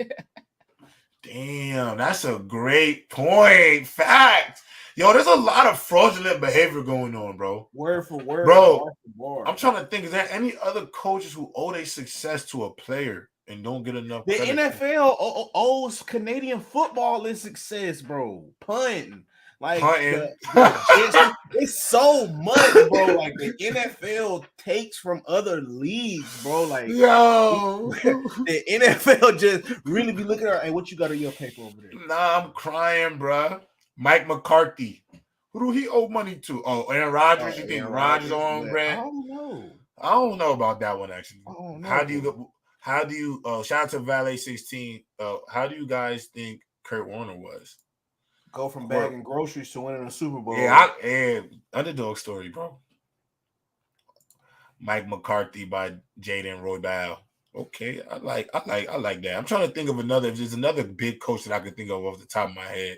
damn, that's a great point. Fact. Yo, there's a lot of fraudulent behavior going on, bro. Word for word, bro. Bar for bar. I'm trying to think, is there any other coaches who owe their success to a player and don't get enough The credit? NFL owes Canadian football this success, bro. Punting. Like, it's so much, bro. Like, the NFL takes from other leagues, bro. Like, yo, the NFL just really be looking at, hey, what you got on your paper over there? Nah, I'm crying, bro. Mike McCarthy. Who do he owe money to? Oh, Aaron Rodgers. You think Rodgers on brand? I don't know. I don't know about that one actually. I don't know. How do you? Shout out to Valet 16. How do you guys think Kurt Warner was? Go from bagging groceries to winning a Super Bowl. Yeah, underdog story, bro. Mike McCarthy by Jaden Roybal. Okay, I like that. I'm trying to think of another. If there's another big coach that I can think of off the top of my head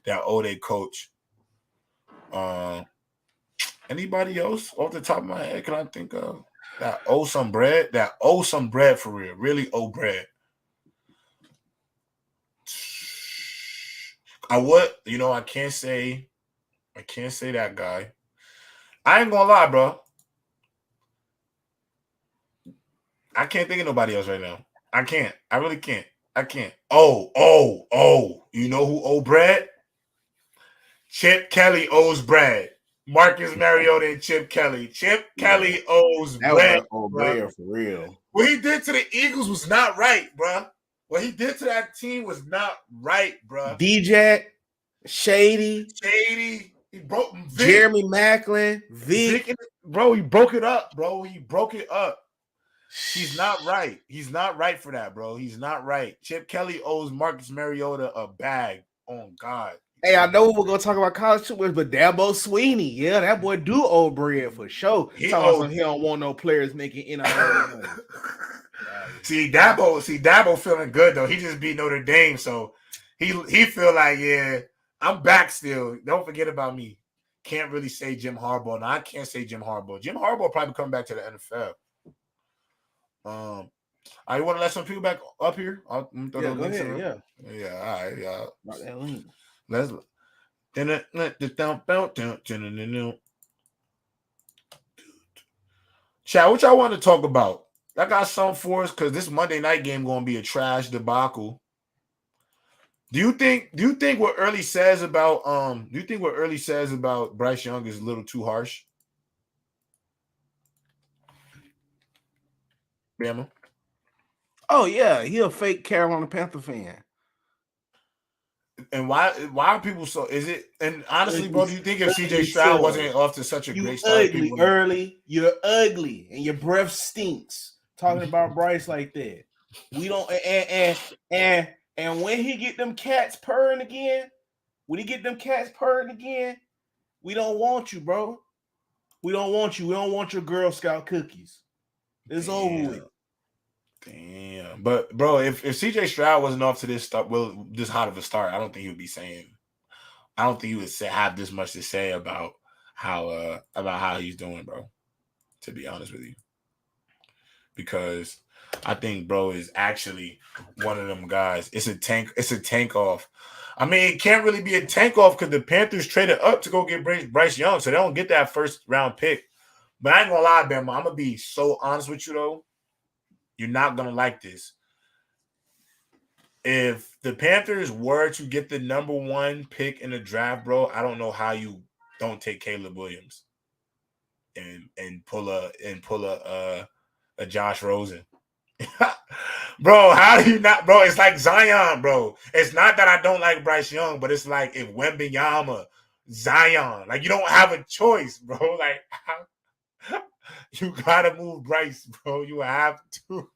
that owed a coach. Anybody else off the top of my head can I think of that owe some bread? That owe some bread for real. Really owe bread. I can't say that guy. I ain't gonna lie, bro. I can't think of nobody else right now. I can't. I really can't. I can't. Oh. You know who owe bread? Chip Kelly owes bread. Marcus Mariota and Chip Kelly. Chip Kelly owes bread. Bread for real. What he did to the Eagles was not right, bro. What he did to that team was not right, bro. DJ, Shady. He broke Vic. Jeremy Maclin. Vic. Bro, he broke it up, bro. He broke it up. He's not right. He's not right for that, bro. He's not right. Chip Kelly owes Marcus Mariota a bag. Oh, God. Hey, I know we're gonna talk about college too much, but Dabo Sweeney, yeah, that boy do owe bread for sure. He don't want no players making NIL money. See Dabo feeling good though. He just beat Notre Dame, so he feel like, yeah, I'm back still. Don't forget about me. Can't really say Jim Harbaugh. No, I can't say Jim Harbaugh. Jim Harbaugh probably come back to the NFL. I want to let some people back up here. I'll throw Yeah, those go links ahead. in. Yeah. Yeah, all right, yeah. About that link. Let's Chad, what y'all want to talk about? I got something for us because this Monday night game gonna be a trash debacle. Do you think what Early says about Bryce Young is a little too harsh? Bama? Oh yeah, he a fake Carolina Panther fan. And why are people so is it and honestly, bro, do you think if CJ Stroud self. wasn't off to such a You great start, ugly early, you're ugly, and your breath stinks. Talking about Bryce like that. We don't and when he get them cats purring again, we don't want you, bro. We don't want you. We don't want your Girl Scout cookies. It's over with. Damn. But bro, if CJ Stroud wasn't off to this start, well, this hot of a start, I don't think he would be saying. I don't think he would have this much to say about how he's doing, bro. To be honest with you, because I think bro is actually one of them guys. It's a tank off. I mean, it can't really be a tank off because the Panthers traded up to go get Bryce Young, so they don't get that first round pick. But I ain't gonna lie, Bama. I'm gonna be so honest with you though. You're not gonna like this. If the Panthers were to get the number 1 pick in the draft, bro, I don't know how you don't take Caleb Williams and pull a Josh Rosen. Bro, how do you not, bro? It's like Zion, bro. It's not that I don't like Bryce Young, but it's like if Wembanyama, Zion, like you don't have a choice, bro. Like you gotta move Bryce, bro. You have to.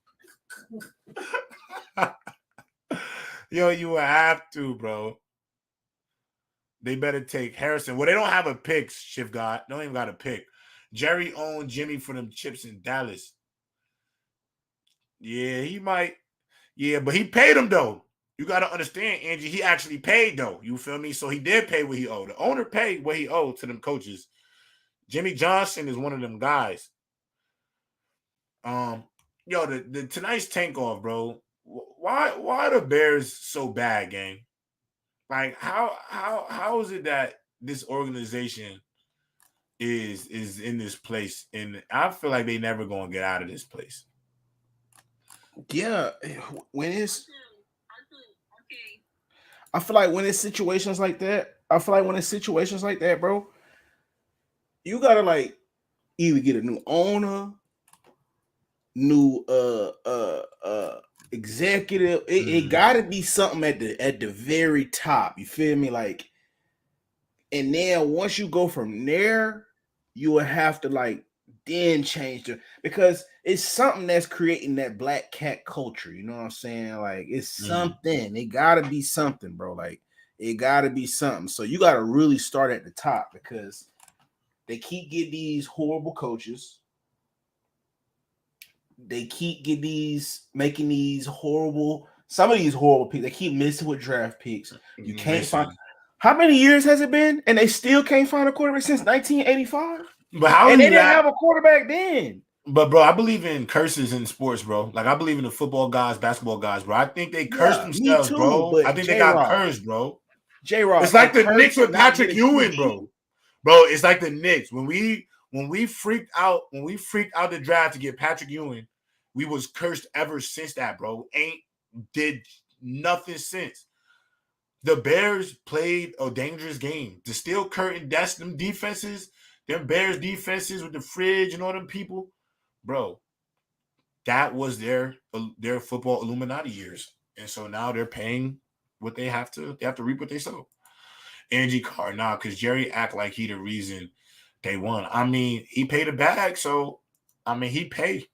Yo, you have to, bro. They better take Harrison. Well, they don't have a pick, Shift God. They don't even got a pick. Jerry owned Jimmy for them chips in Dallas. Yeah, he might. Yeah, but he paid him, though. You got to understand, Angie, he actually paid, though. You feel me? So he did pay what he owed. The owner paid what he owed to them coaches. Jimmy Johnson is one of them guys. Yo, the tonight's tank off, bro. Why are the Bears so bad, gang? Like how is it that this organization is in this place, and I feel like they never gonna get out of this place. Yeah, I feel like when it's situations like that, bro, you gotta like either get a new owner, new executive. It gotta be something at the very top. You feel me? Like, and then once you go from there, you will have to like then change because it's something that's creating that black cat culture. You know what I'm saying? Like it's something. It gotta be something, bro. Like it gotta be something. So you gotta really start at the top because they keep getting these horrible coaches. They keep making these horrible, some of these horrible picks. They keep missing with draft picks. You can't find. How many years has it been? And they still can't find a quarterback since 1985? But how and they didn't have a quarterback then. But bro, I believe in curses in sports, bro. Like I believe in the football guys, basketball guys, bro. I think they cursed themselves, bro. I think they got cursed, bro. J-Rod, it's like the Knicks with Patrick Ewing, bro. Bro, it's like the Knicks. When we freaked out the draft to get Patrick Ewing, we was cursed ever since that, bro. Ain't did nothing since. The Bears played a dangerous game. The steel curtain, that's them defenses, them Bears defenses with the fridge and all them people. Bro, that was their football Illuminati years. And so now they're paying what they have to reap what they sow. Angie Carr, nah, because Jerry act like he the reason they won. I mean, he paid a bag, so I mean he paid.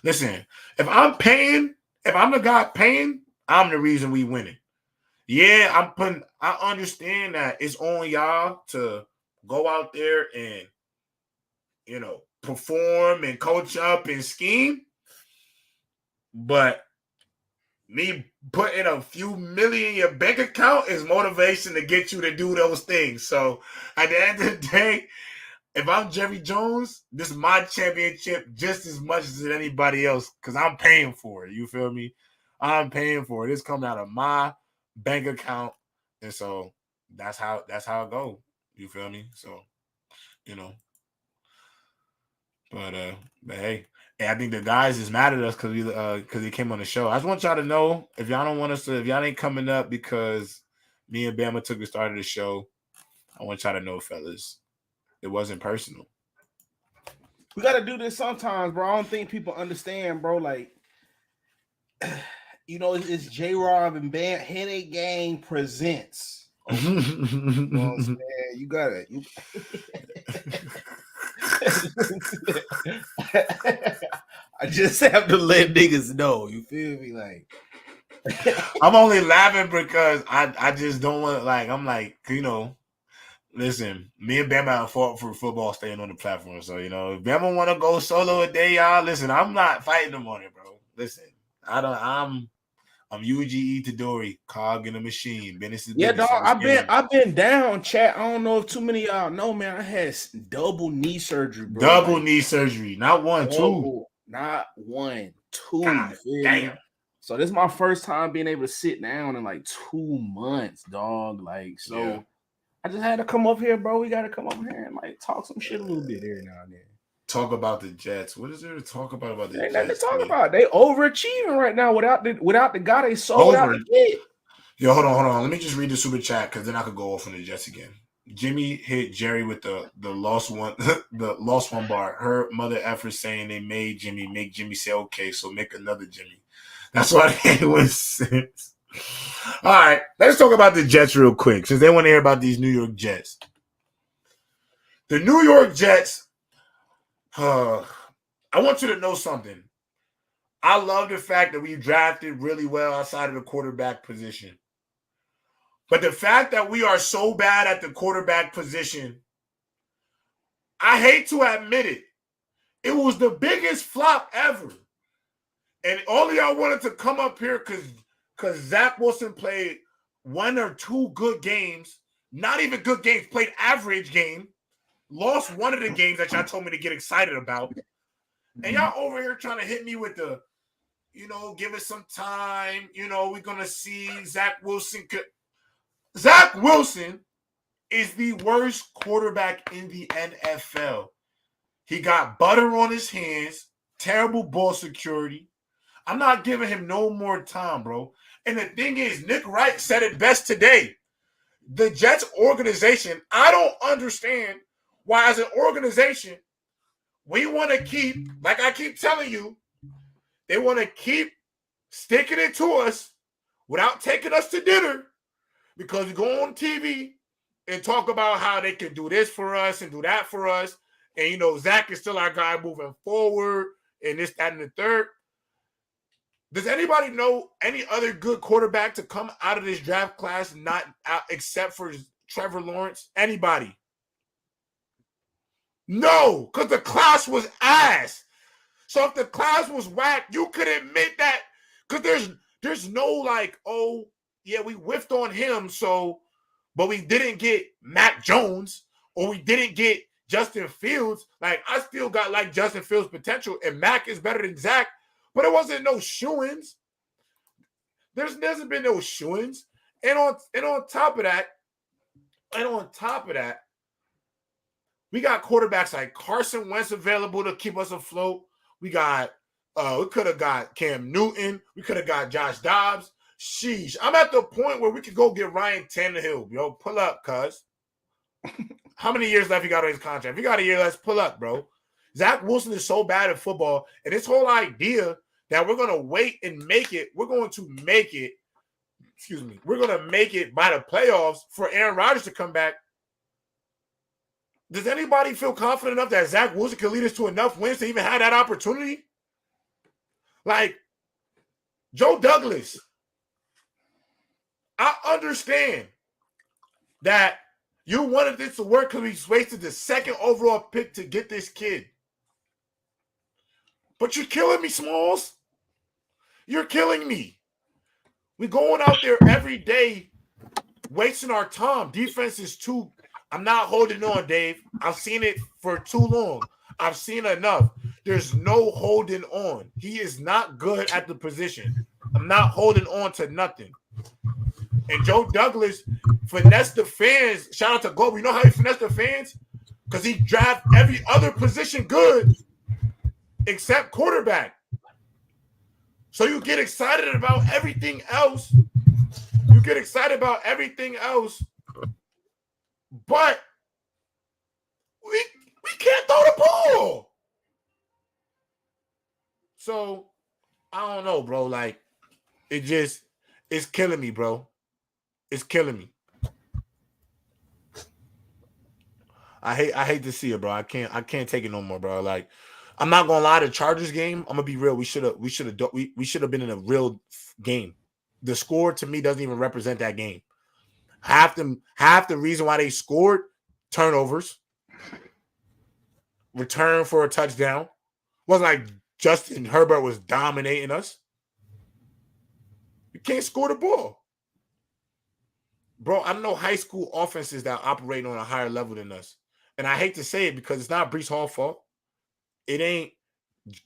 Listen, if I'm the guy paying, I'm the reason we winning. Yeah, I understand that it's on y'all to go out there and, perform and coach up and scheme. But me putting a few million in your bank account is motivation to get you to do those things. So at the end of the day, if I'm Jerry Jones, this is my championship just as much as anybody else because I'm paying for it. You feel me? I'm paying for it. It's coming out of my bank account, and so that's how it goes. You feel me? So, you know, but hey, I think the guys is mad at us because he came on the show. I just want y'all to know if y'all don't want us to, if y'all ain't coming up because me and Bama took the start of the show, I want y'all to know, fellas, it wasn't personal. We got to do this sometimes, bro. I don't think people understand, bro. Like, you know, it's J-Rob and Band Headache Gang presents. Okay. You know what I'm saying? You got it. I just have to let niggas know. You feel me? Like, I'm only laughing because I just don't want, like, I'm like, you know, listen, me and Bama have fought for football staying on the platform. So, you know, if Bama want to go solo a day, y'all, listen, I'm not fighting them on it, bro. Listen, I'm UGE Tadori, cog in the machine. Business is yeah, business. dog. I've been down, chat. I don't know if too many of y'all know, man. I had double knee surgery, bro. Double knee surgery. Not one, two. Not one, two. God damn. Me? So this is my first time being able to sit down in like 2 months, dog. Like, so yeah. I just had to come up here, bro. We got to come up here and like talk some shit a little bit every now and then. Talk about the Jets. What is there to talk about the Jets? Nothing to talk about. They overachieving right now without the guy they sold out the kid. Yo, hold on. Let me just read the super chat because then I could go off on the Jets again. Jimmy hit Jerry with the lost one the lost one bar. Her mother effort saying they made Jimmy make Jimmy say okay, so make another Jimmy. That's why they was sense. All right, let's talk about the Jets real quick since they want to hear about these New York Jets. The New York Jets. I want you to know something. I love the fact that we drafted really well outside of the quarterback position. But the fact that we are so bad at the quarterback position, I hate to admit it. It was the biggest flop ever. And all of y'all wanted to come up here because Zach Wilson played 1 or 2 good games, not even good games, played average game, lost one of the games that y'all told me to get excited about. And y'all over here trying to hit me with the, you know, give us some time. You know, we're going to see Zach Wilson. Zach Wilson is the worst quarterback in the NFL. He got butter on his hands, terrible ball security. I'm not giving him no more time, bro. And the thing is, Nick Wright said it best today. The Jets organization, I don't understand why as an organization, we want to keep, like I keep telling you, they want to keep sticking it to us without taking us to dinner because we go on TV and talk about how they can do this for us and do that for us. And, you know, Zach is still our guy moving forward and this, that, and the third. Does anybody know any other good quarterback to come out of this draft class not out except for Trevor Lawrence? Anybody? No, because the class was ass. So if the class was whack, you could admit that because there's no like, oh, yeah, we whiffed on him, so but we didn't get Mac Jones or we didn't get Justin Fields. Like, I still got like Justin Fields' potential, and Mac is better than Zach, but it wasn't no shoo-ins. There hasn't been no shoo-ins. And on top of that, we got quarterbacks like Carson Wentz available to keep us afloat. We could have got Cam Newton. We could have got Josh Dobbs. Sheesh. I'm at the point where we could go get Ryan Tannehill. Yo, pull up, cuz. How many years left he got on his contract? If you got a year, let's pull up, bro. Zach Wilson is so bad at football. And this whole idea that we're going to wait and make it, we're going to make it by the playoffs for Aaron Rodgers to come back. Does anybody feel confident enough that Zach Wilson can lead us to enough wins to even have that opportunity? Like, Joe Douglas, I understand that you wanted this to work because we wasted the 2nd overall pick to get this kid. But you're killing me, Smalls. You're killing me. We're going out there every day, wasting our time. Defense is too. I'm not holding on, Dave. I've seen it for too long. I've seen enough. There's no holding on. He is not good at the position. I'm not holding on to nothing. And Joe Douglas finessed the fans. Shout out to Glover. You know how he finessed the fans? Because he drafted every other position good except quarterback. So you get excited about everything else. You get excited about everything else. But we can't throw the ball. So I don't know, bro. Like, it's killing me, bro. It's killing me. I hate to see it, bro. I can't take it no more, bro. Like, I'm not gonna lie, the Chargers game, I'm gonna be real. We should have been in a real game. The score to me doesn't even represent that game. Half the reason why they scored, turnovers, return for a touchdown. Wasn't like Justin Herbert was dominating us. You can't score the ball. Bro, I know high school offenses that operate on a higher level than us. And I hate to say it because it's not Breece Hall's fault. It ain't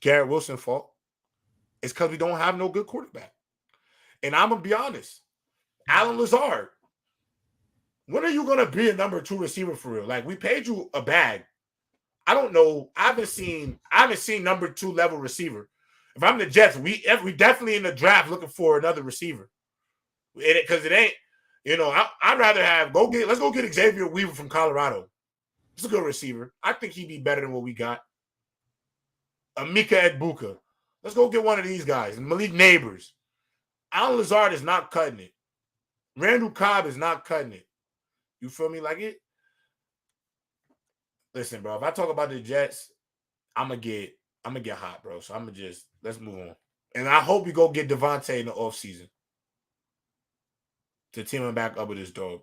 Garrett Wilson's fault. It's because we don't have no good quarterback. And I'm going to be honest. Alan Lazard, when are you going to be a number 2 receiver for real? Like, we paid you a bag. I don't know. I haven't seen number 2 level receiver. If I'm the Jets, we definitely in the draft looking for another receiver. Because it ain't, I'd rather let's go get Xavier Weaver from Colorado. He's a good receiver. I think he'd be better than what we got. Emeka Egbuka. Let's go get one of these guys. And Malik Neighbors. Alan Lazard is not cutting it. Randall Cobb is not cutting it. You feel me? Like it? Listen, bro. If I talk about the Jets, I'm gonna get hot, bro. So I'm gonna let's move on. And I hope we go get Devontae in the offseason to team him back up with his dog.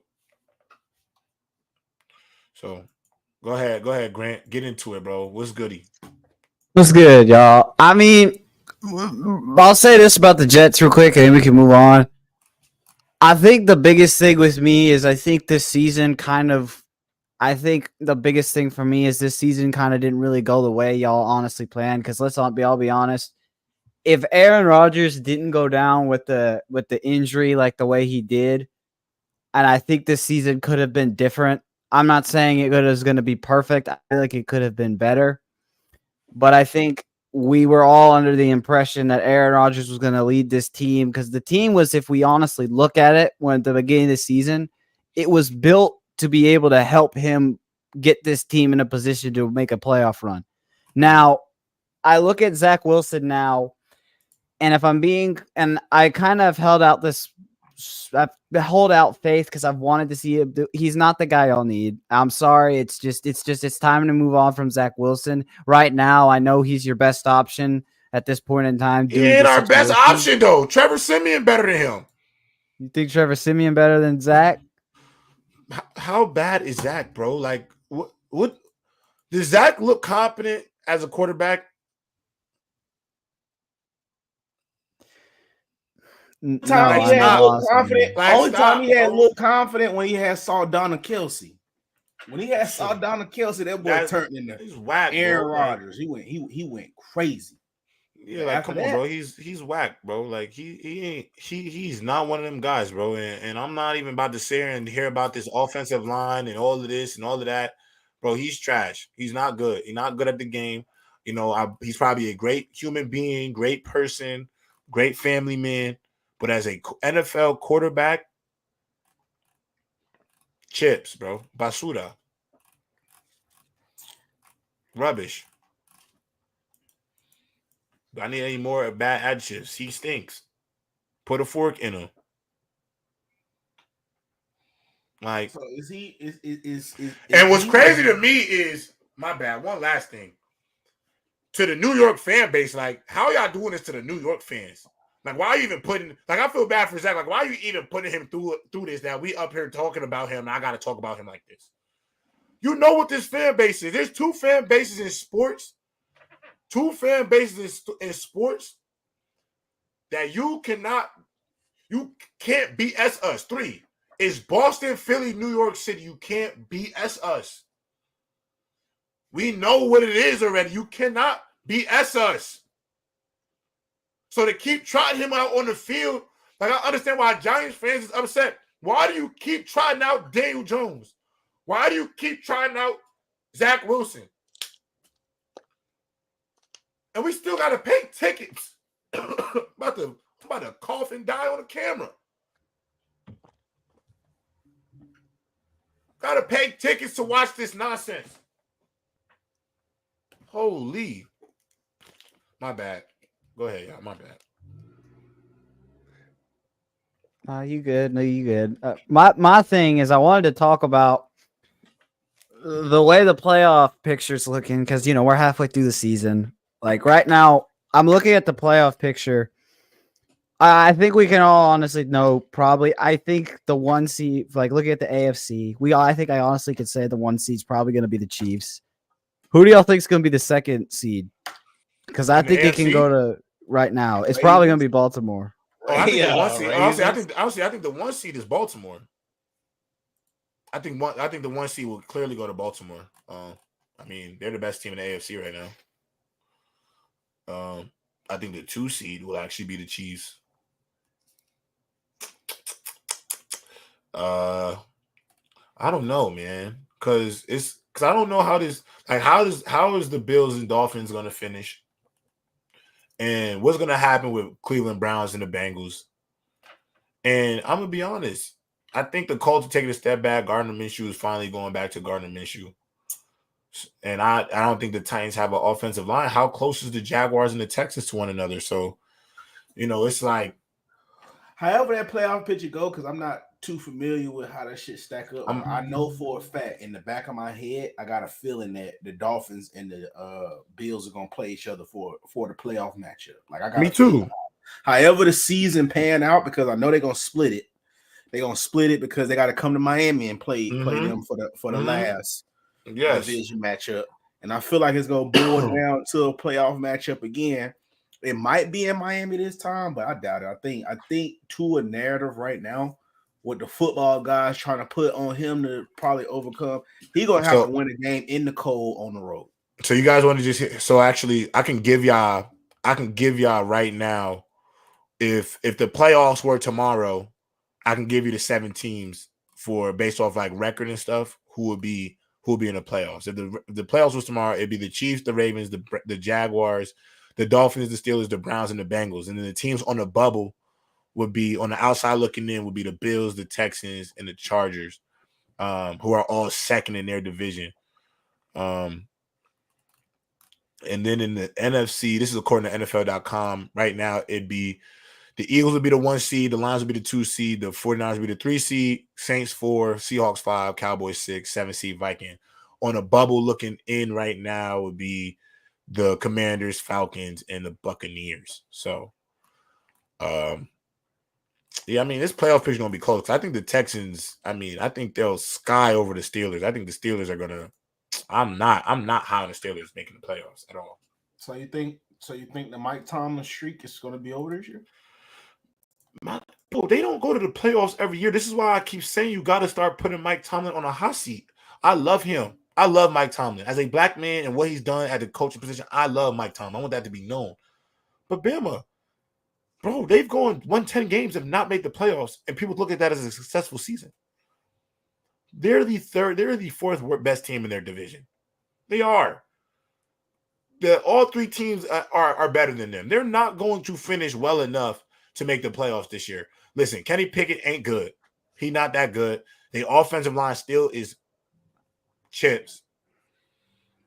So go ahead, Grant. Get into it, bro. What's goody? What's good, y'all? I mean, I'll say this about the Jets real quick, and then we can move on. I think the biggest thing with me is I think the biggest thing for me is this season kind of didn't really go the way y'all honestly planned. Because I'll be honest, if Aaron Rodgers didn't go down with the injury like the way he did, and I think this season could have been different. I'm not saying it was going to be perfect. I feel like it could have been better. But I think we were all under the impression that Aaron Rodgers was going to lead this team because the team was, if we honestly look at it, when at the beginning of the season, it was built to be able to help him get this team in a position to make a playoff run. Now, I look at Zach Wilson now, and I kind of held out faith because I've wanted to see him. He's not the guy I'll need. I'm sorry. It's time to move on from Zach Wilson. Right now, I know he's your best option at this point in time. He ain't our best option, though. Trevor Siemian better than him. You think Trevor Siemian better than Zach? How bad is Zach, bro? Like, what does Zach look competent as a quarterback? Only time he had a little confident when he had Saldana Kelsey. When he had Saldana Kelsey, that boy turned into Aaron Rodgers. He went crazy. Yeah, like come on, bro. He's whack, bro. Like he's not one of them guys, bro. And I'm not even about to sit here and hear about this offensive line and all of this and all of that, bro. He's trash. He's not good. He's not good at the game. He's probably a great human being, great person, great family man. But as a NFL quarterback, chips, bro. Basura. Rubbish. Do I need any more bad adjectives? He stinks. Put a fork in him. Like, so is he? And what's crazy to me is, my bad. One last thing. To the New York fan base, like, how are y'all doing this to the New York fans? Like, why are you even putting? Like, I feel bad for Zach. Like, why are you even putting him through this? That we up here talking about him, and I got to talk about him like this. You know what this fan base is? There's 2 fan bases in sports. 2 fan bases in sports that you can't BS us. 3 is Boston, Philly, New York City. You can't BS us. We know what it is already. You cannot BS us. So to keep trotting him out on the field, like I understand why Giants fans is upset. Why do you keep trotting out Daniel Jones? Why do you keep trying out Zach Wilson? And we still got to pay tickets. I'm about to cough and die on the camera. Got to pay tickets to watch this nonsense. Holy. My bad. Go ahead, y'all. My bad. You good? No, you good. My thing is I wanted to talk about the way the playoff picture's looking because, we're halfway through the season. Like right now, I'm looking at the playoff picture. I think we can all honestly know probably. I think the 1 seed, like looking at the AFC, I think I honestly could say the 1 seed's probably going to be the Chiefs. Who do y'all think is going to be the 2nd seed? Because I think it can go to right now. It's probably going to be Baltimore. Oh, I think the 1 seed. Honestly, I think the 1 seed is Baltimore. I think the 1 seed will clearly go to Baltimore. I mean, they're the best team in the AFC right now. I think the 2 seed will actually be the Chiefs. I don't know, man, because I don't know how this, like, how is the Bills and Dolphins going to finish, and what's going to happen with Cleveland Browns and the Bengals. And I'm gonna be honest, I think the Colts are taking a step back. Gardner Minshew is finally going back to Gardner Minshew. And I don't think the Titans have an offensive line. How close is the Jaguars and the Texans to one another? So, it's like. However that playoff picture go, because I'm not too familiar with how that shit stack up. I know for a fact in the back of my head, I got a feeling that the Dolphins and the Bills are going to play each other for the playoff matchup. Like I got me too. However the season pan out, because I know they're going to split it. They're going to split it because they got to come to Miami and play them for the last division matchup. And I feel like it's going to boil down to a playoff matchup again. It might be in Miami this time, but I doubt it. I think to a narrative right now, what the football guys trying to put on him to probably overcome, he going to have to win a game in the cold on the road. So you guys want to just hit, so actually I can give y'all right now, if the playoffs were tomorrow, I can give you the 7 teams for based off like record and stuff who would be in the playoffs. If the playoffs was tomorrow, it'd be the Chiefs, the Ravens, the Jaguars, the Dolphins, the Steelers, the Browns, and the Bengals. And then the teams on the bubble would be, on the outside looking in, would be the Bills, the Texans, and the Chargers, who are all second in their division. And then in the NFC, this is according to NFL.com, right now it'd be the Eagles would be the 1 seed, the Lions would be the 2 seed, the 49ers would be the 3 seed, Saints 4, Seahawks 5, Cowboys 6, 7 seed Viking. On a bubble looking in right now would be the Commanders, Falcons, and the Buccaneers. So, yeah, I mean, this playoff picture is going to be close. I think the Texans, I think they'll sky over the Steelers. I think the Steelers are going to – I'm not high on the Steelers making the playoffs at all. So you think the Mike Tomlin streak is going to be over this year? They don't go to the playoffs every year. This is why I keep saying you got to start putting Mike Tomlin on a hot seat. I love him. I love Mike Tomlin. As a black man and what he's done at the coaching position, I love Mike Tomlin. I want that to be known. But Bama, bro, they've gone 110 games and not made the playoffs, and people look at that as a successful season. They're the 4th best team in their division. They are. All 3 teams are better than them. They're not going to finish well enough to make the playoffs this year. Listen, Kenny Pickett ain't good. He's not that good. The offensive line still is chips.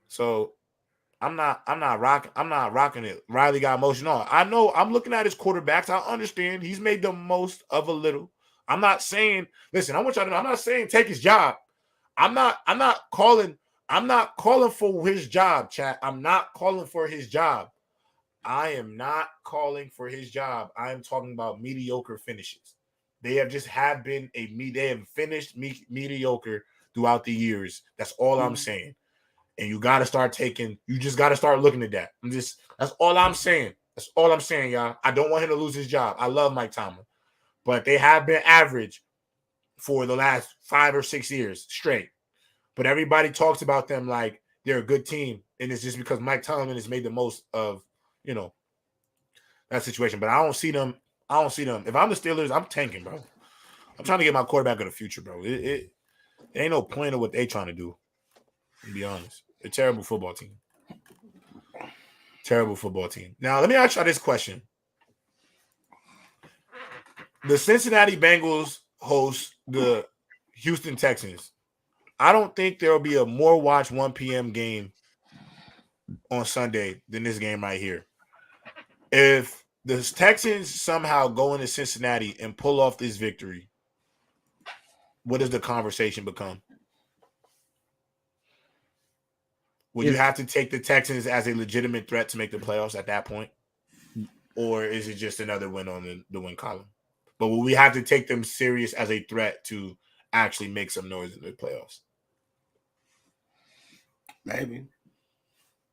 So I'm not rocking it. Riley got emotional. I know I'm looking at his quarterbacks. I understand he's made the most of a little. I'm not saying, listen, I want y'all to know, I'm not saying take his job. I'm not calling for his job, chat. I'm not calling for his job. I am not calling for his job. I am talking about mediocre finishes. They have finished mediocre throughout the years. That's all I'm saying. And you just got to start looking at that. That's all I'm saying. That's all I'm saying, y'all. I don't want him to lose his job. I love Mike Tomlin, but they have been average for the last 5 or 6 years straight. But everybody talks about them like they're a good team, and it's just because Mike Tomlin has made the most of, that situation. But I don't see them. If I'm the Steelers, I'm tanking, bro. I'm trying to get my quarterback of the future, bro. It ain't no point of what they trying to do, to be honest. A terrible football team. Terrible football team. Now, let me ask you this question. The Cincinnati Bengals host the Houston Texans. I don't think there will be a more watched 1 p.m. game on Sunday than this game right here. If the Texans somehow go into Cincinnati and pull off this victory, what does the conversation become? Would you have to take the Texans as a legitimate threat to make the playoffs at that point? Or is it just another win on the win column? But will we have to take them serious as a threat to actually make some noise in the playoffs? Maybe.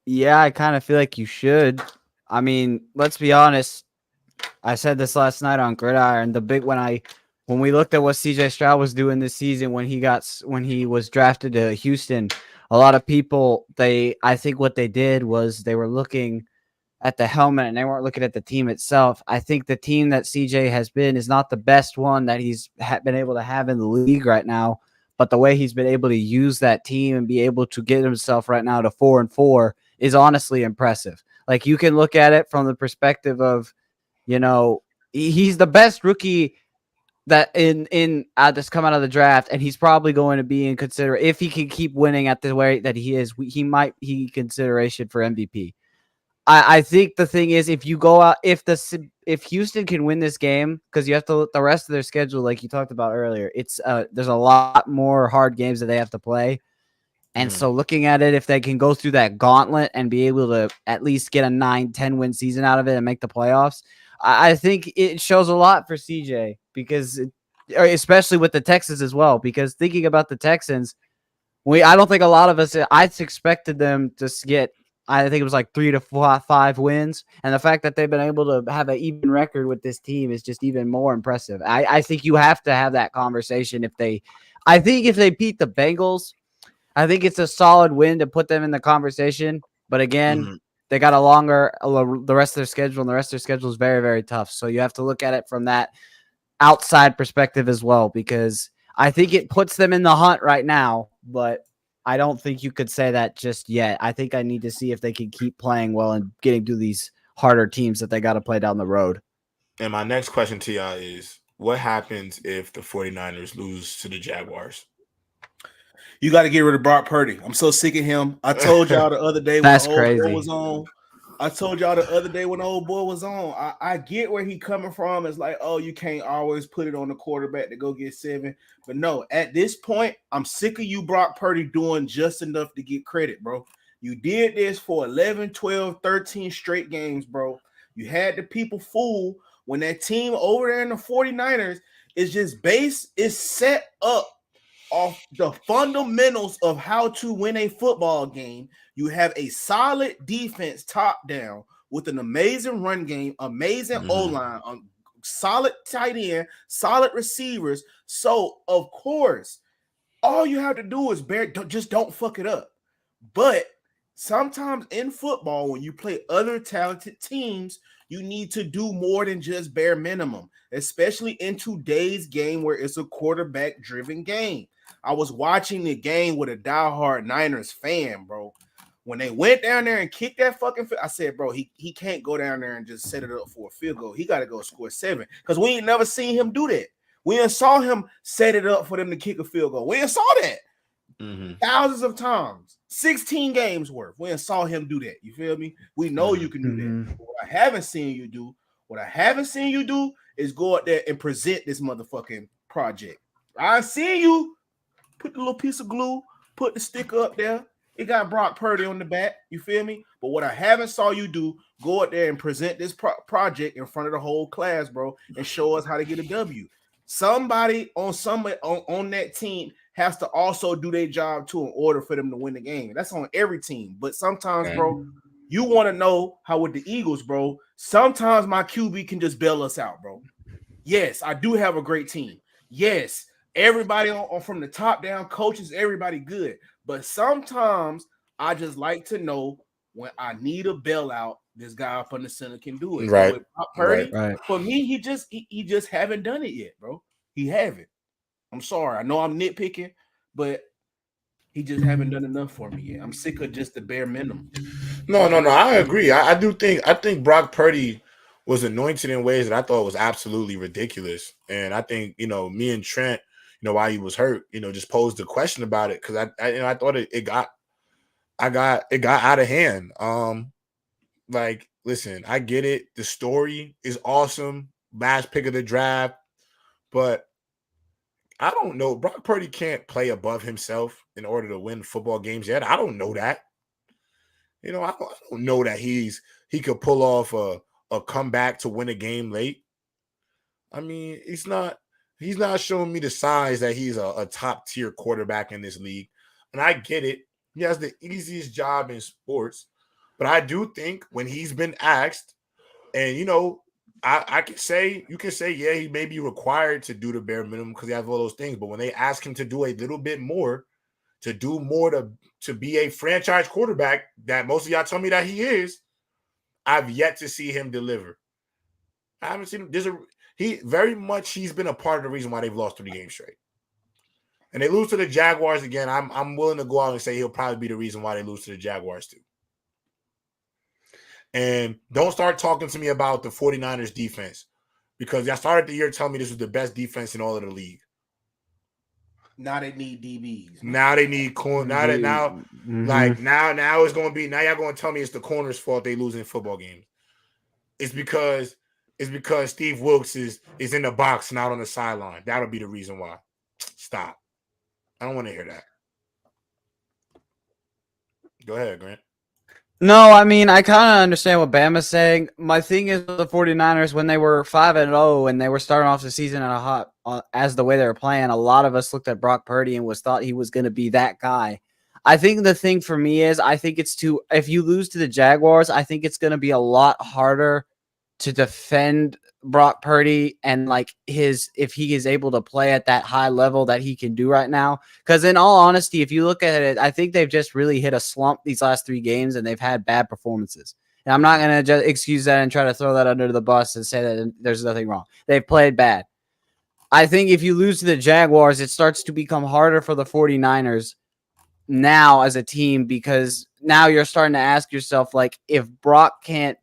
Yeah, I kind of feel like you should. I mean, let's be honest. I said this last night on Gridiron. When we looked at what CJ Stroud was doing this season when he was drafted to Houston, a lot of people I think what they did was they were looking at the helmet and they weren't looking at the team itself. I think the team that CJ has been is not the best one that he's been able to have in the league right now, but the way he's been able to use that team and be able to get himself right now to 4-4 is honestly impressive. Like, you can look at it from the perspective of, he's the best rookie that in that's come out of the draft, and he's probably going to be in consider if he can keep winning at the way that he is. He might be consideration for MVP. I think the thing is, if you go out, if Houston can win this game, because you have to look the rest of their schedule, like you talked about earlier, it's there's a lot more hard games that they have to play. And so looking at it, if they can go through that gauntlet and be able to at least get a 9-10 win season out of it and make the playoffs, I think it shows a lot for CJ, because especially with the Texans as well, because thinking about the Texans, I don't think a lot of us, I expected them to get, I think it was like 3 to 5 wins. And the fact that they've been able to have an even record with this team is just even more impressive. I think you have to have that conversation. If they beat the Bengals, I think it's a solid win to put them in the conversation. But again, they got the rest of their schedule, and the rest of their schedule is very, very tough. So you have to look at it from that outside perspective as well, because I think it puts them in the hunt right now, but I don't think you could say that just yet. I think I need to see if they can keep playing well and getting through these harder teams that they got to play down the road. And my next question to y'all is, what happens if the 49ers lose to the Jaguars? You got to get rid of Brock Purdy. I'm so sick of him. I told y'all the other day when the old boy was on. I get where he coming from. It's like, oh, you can't always put it on the quarterback to go get 7. But no, at this point, I'm sick of you, Brock Purdy, doing just enough to get credit, bro. You did this for 11, 12, 13 straight games, bro. You had the people fooled when that team over there in the 49ers is set up off the fundamentals of how to win a football game. You have a solid defense top down with an amazing run game, amazing O-line, solid tight end, solid receivers. So, of course, all you have to do is don't fuck it up. But sometimes in football, when you play other talented teams, you need to do more than just bare minimum, especially in today's game where it's a quarterback-driven game. I was watching the game with a diehard Niners fan, bro. When they went down there and kicked that fucking field, I said, bro, he can't go down there and just set it up for a field goal. He got to go score 7, because we ain't never seen him do that. We ain't saw him set it up for them to kick a field goal. We ain't saw that thousands of times, 16 games worth. We ain't saw him do that. You feel me? We know you can do that. But what I haven't seen you do is go out there and present this motherfucking project. I see you put the little piece of glue, put the sticker up there. It got Brock Purdy on the back. You feel me? But what I haven't saw you do, go out there and present this project in front of the whole class, bro, and show us how to get a W. Somebody on that team has to also do their job too in order for them to win the game. That's on every team. But sometimes, bro, You want to know how with the Eagles, bro, sometimes my QB can just bail us out, bro. Yes, I do have a great team. Yes, everybody on from the top down, coaches, everybody good. But sometimes I just like to know when I need a bailout, this guy up on the center can do it. Right. And with Brock Purdy, Right. for me, he just haven't done it yet, bro. He haven't. I'm sorry. I know I'm nitpicking, but he just haven't done enough for me yet. I'm sick of just the bare minimum. No. I agree. I think Brock Purdy was anointed in ways that I thought was absolutely ridiculous. And I think, me and Trent, while he was hurt, just posed a question about it because I thought it got out of hand. Like, listen, I get it. The story is awesome. Last pick of the draft, but I don't know. Brock Purdy can't play above himself in order to win football games yet. I don't know that. I don't know that he could pull off a comeback to win a game late. I mean, he's not showing me the signs that he's a top tier quarterback in this league. And I get it. He has the easiest job in sports. But I do think when he's been asked, and I can say, you can say, yeah, he may be required to do the bare minimum because he has all those things. But when they ask him to do a little bit more, to do more to be a franchise quarterback that most of y'all tell me that he is, I've yet to see him deliver. I haven't seen him. He's been a part of the reason why they've lost 3 games straight. And they lose to the Jaguars again. I'm willing to go out and say he'll probably be the reason why they lose to the Jaguars too. And don't start talking to me about the 49ers defense because y'all started the year telling me this was the best defense in all of the league. Now they need DBs. Now they need corner. Now it's going to be, now y'all going to tell me it's the corner's fault they losing football games. It's because Steve Wilkes is in the box and out on the sideline. That'll be the reason why. Stop. I don't want to hear that. Go ahead, Grant. No, I mean, I kind of understand what Bama's saying. My thing is the 49ers, when they were 5-0 and they were starting off the season at a hot as the way they were playing, a lot of us looked at Brock Purdy and thought he was going to be that guy. I think the thing for me is if you lose to the Jaguars, I think it's going to be a lot harder to defend Brock Purdy and if he is able to play at that high level that he can do right now. Because in all honesty, if you look at it, I think they've just really hit a slump these last 3 games and they've had bad performances. And I'm not going to just excuse that and try to throw that under the bus and say that there's nothing wrong. They've played bad. I think if you lose to the Jaguars, it starts to become harder for the 49ers now as a team because now you're starting to ask yourself, if Brock can't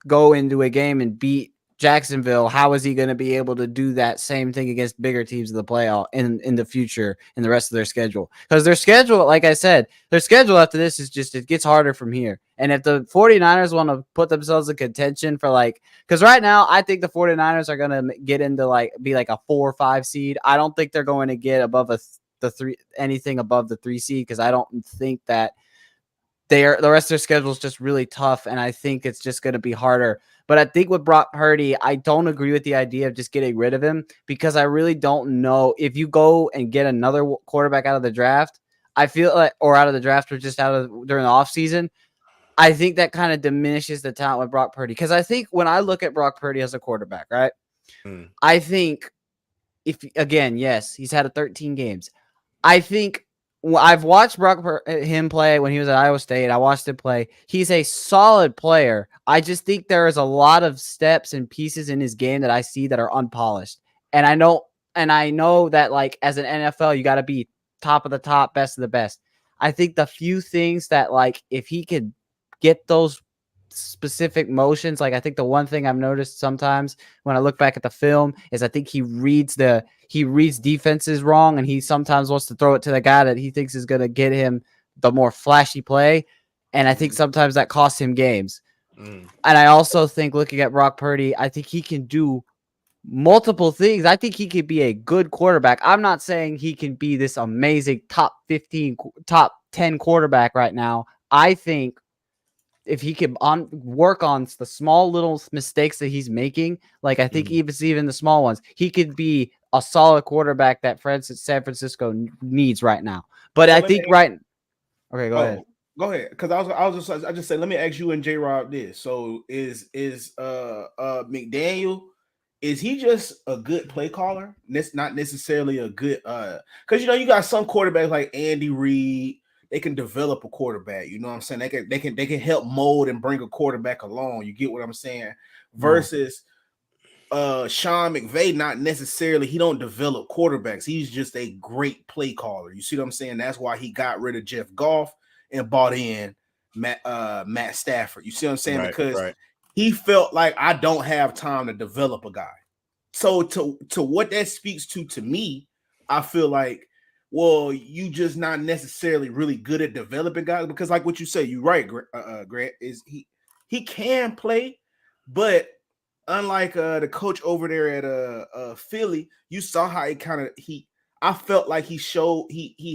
go into a game and beat Jacksonville, how is he going to be able to do that same thing against bigger teams in the playoff in the future in the rest of their schedule? Because their schedule, like I said, their schedule after this is just, it gets harder from here. And if the 49ers want to put themselves in contention for because right now I think the 49ers are going to get into be a 4 or 5 seed. I don't think they're going to get above anything above the 3 seed because I don't think that the rest of their schedule is just really tough, and I think it's just going to be harder. But I think with Brock Purdy, I don't agree with the idea of just getting rid of him because I really don't know if you go and get another quarterback out of the draft. I feel or out of the draft or just during the offseason, I think that kind of diminishes the talent with Brock Purdy. Because I think when I look at Brock Purdy as a quarterback, right, I think yes, he's had 13 games. I think I've watched him play when he was at Iowa State. I watched him play. He's a solid player. I just think there is a lot of steps and pieces in his game that I see that are unpolished. And I know that as an NFL, you got to be top of the top, best of the best. I think the few things that if he could get those specific motions, I think the one thing I've noticed sometimes when I look back at the film is I think he reads defenses wrong, and he sometimes wants to throw it to the guy that he thinks is going to get him the more flashy play, and I think sometimes that costs him games. And I also think looking at Brock Purdy, I think he can do multiple things. I think he could be a good quarterback. I'm not saying he can be this amazing top 15, top 10 quarterback right now. I think if he can work on the small little mistakes that he's making, I think even the small ones, he could be a solid quarterback that San Francisco needs right now. But I think okay, go ahead. Go ahead, because I just say, let me ask you and J Rob this. So is McDaniel, is he just a good play caller? That's not necessarily a good because you got some quarterbacks like Andy Reid, they can develop a quarterback. You know what I'm saying? They can help mold and bring a quarterback along. You get what I'm saying? Versus Sean McVay, not necessarily, he don't develop quarterbacks. He's just a great play caller. You see what I'm saying? That's why he got rid of Jeff Goff and bought in Matt Stafford. You see what I'm saying? Because he felt like, I don't have time to develop a guy. So to what that speaks to me, I feel like, well, you just not necessarily really good at developing guys, because like what you say, you're right, Grant, is he can play, but unlike the coach over there at Philly, you saw how I felt like he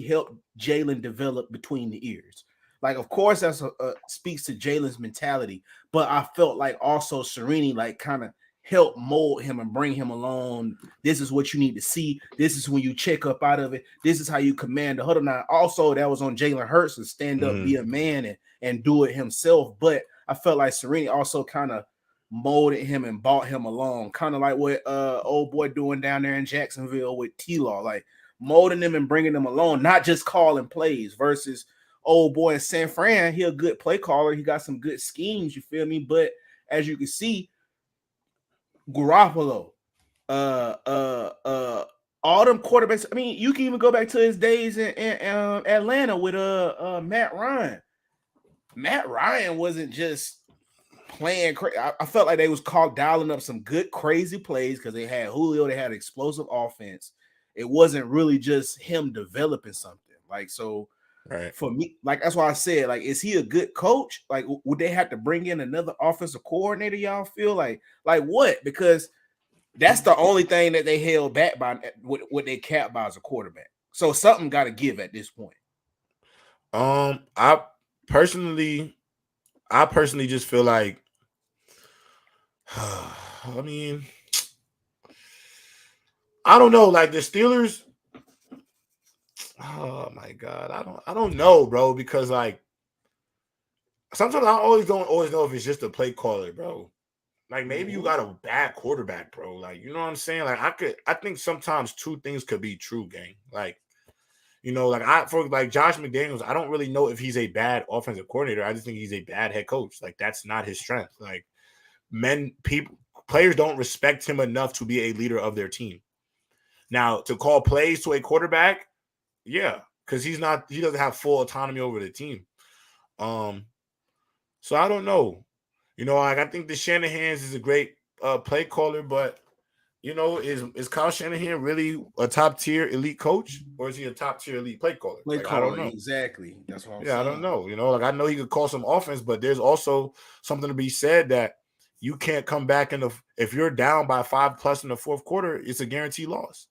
helped Jalen develop between the ears. Like, of course, that's speaks to Jalen's mentality, but I felt like also Sereni like kind of help mold him and bring him along. This is what you need to see. This is when you check up out of it. This is how you command the huddle. Now, also, that was on Jalen Hurts to stand up, be a man, and do it himself. But I felt like Sereni also kind of molded him and brought him along, kind of like what old boy doing down there in Jacksonville with T-Law, like molding them and bringing them along, not just calling plays. Versus old boy in San Fran, he a good play caller. He got some good schemes, you feel me? But as you can see, Garoppolo, all them quarterbacks. I mean, you can even go back to his days in Atlanta with Matt Ryan. Matt Ryan wasn't just playing crazy. I felt like they was dialing up some good crazy plays because they had Julio, they had explosive offense. It wasn't really just him developing something. Like, so for me, like, that's why I said, like, is he a good coach? Like, would they have to bring in another offensive coordinator? Y'all feel like what? Because that's the only thing that they held back by what they capped by as a quarterback. So something got to give at this point. I personally just feel like, I mean, I don't know. Like the Steelers, oh my God, I don't know, bro. Because like sometimes I don't always know if it's just a play caller, bro. Like maybe you got a bad quarterback, bro. Like, you know what I'm saying? Like I think sometimes two things could be true, gang. Like, like Josh McDaniels, I don't really know if he's a bad offensive coordinator. I just think he's a bad head coach. Like that's not his strength. Like players don't respect him enough to be a leader of their team. Now, to call plays to a quarterback, yeah, because he doesn't have full autonomy over the team. So I don't know. Like I think the Shanahan's is a great play caller, but is Kyle Shanahan really a top tier elite coach, or is he a top tier elite play caller? I don't know. Exactly. That's what I'm saying. I don't know. Like I know he could call some offense, but there's also something to be said that you can't come back if you're down by 5+ in the fourth quarter, it's a guaranteed loss.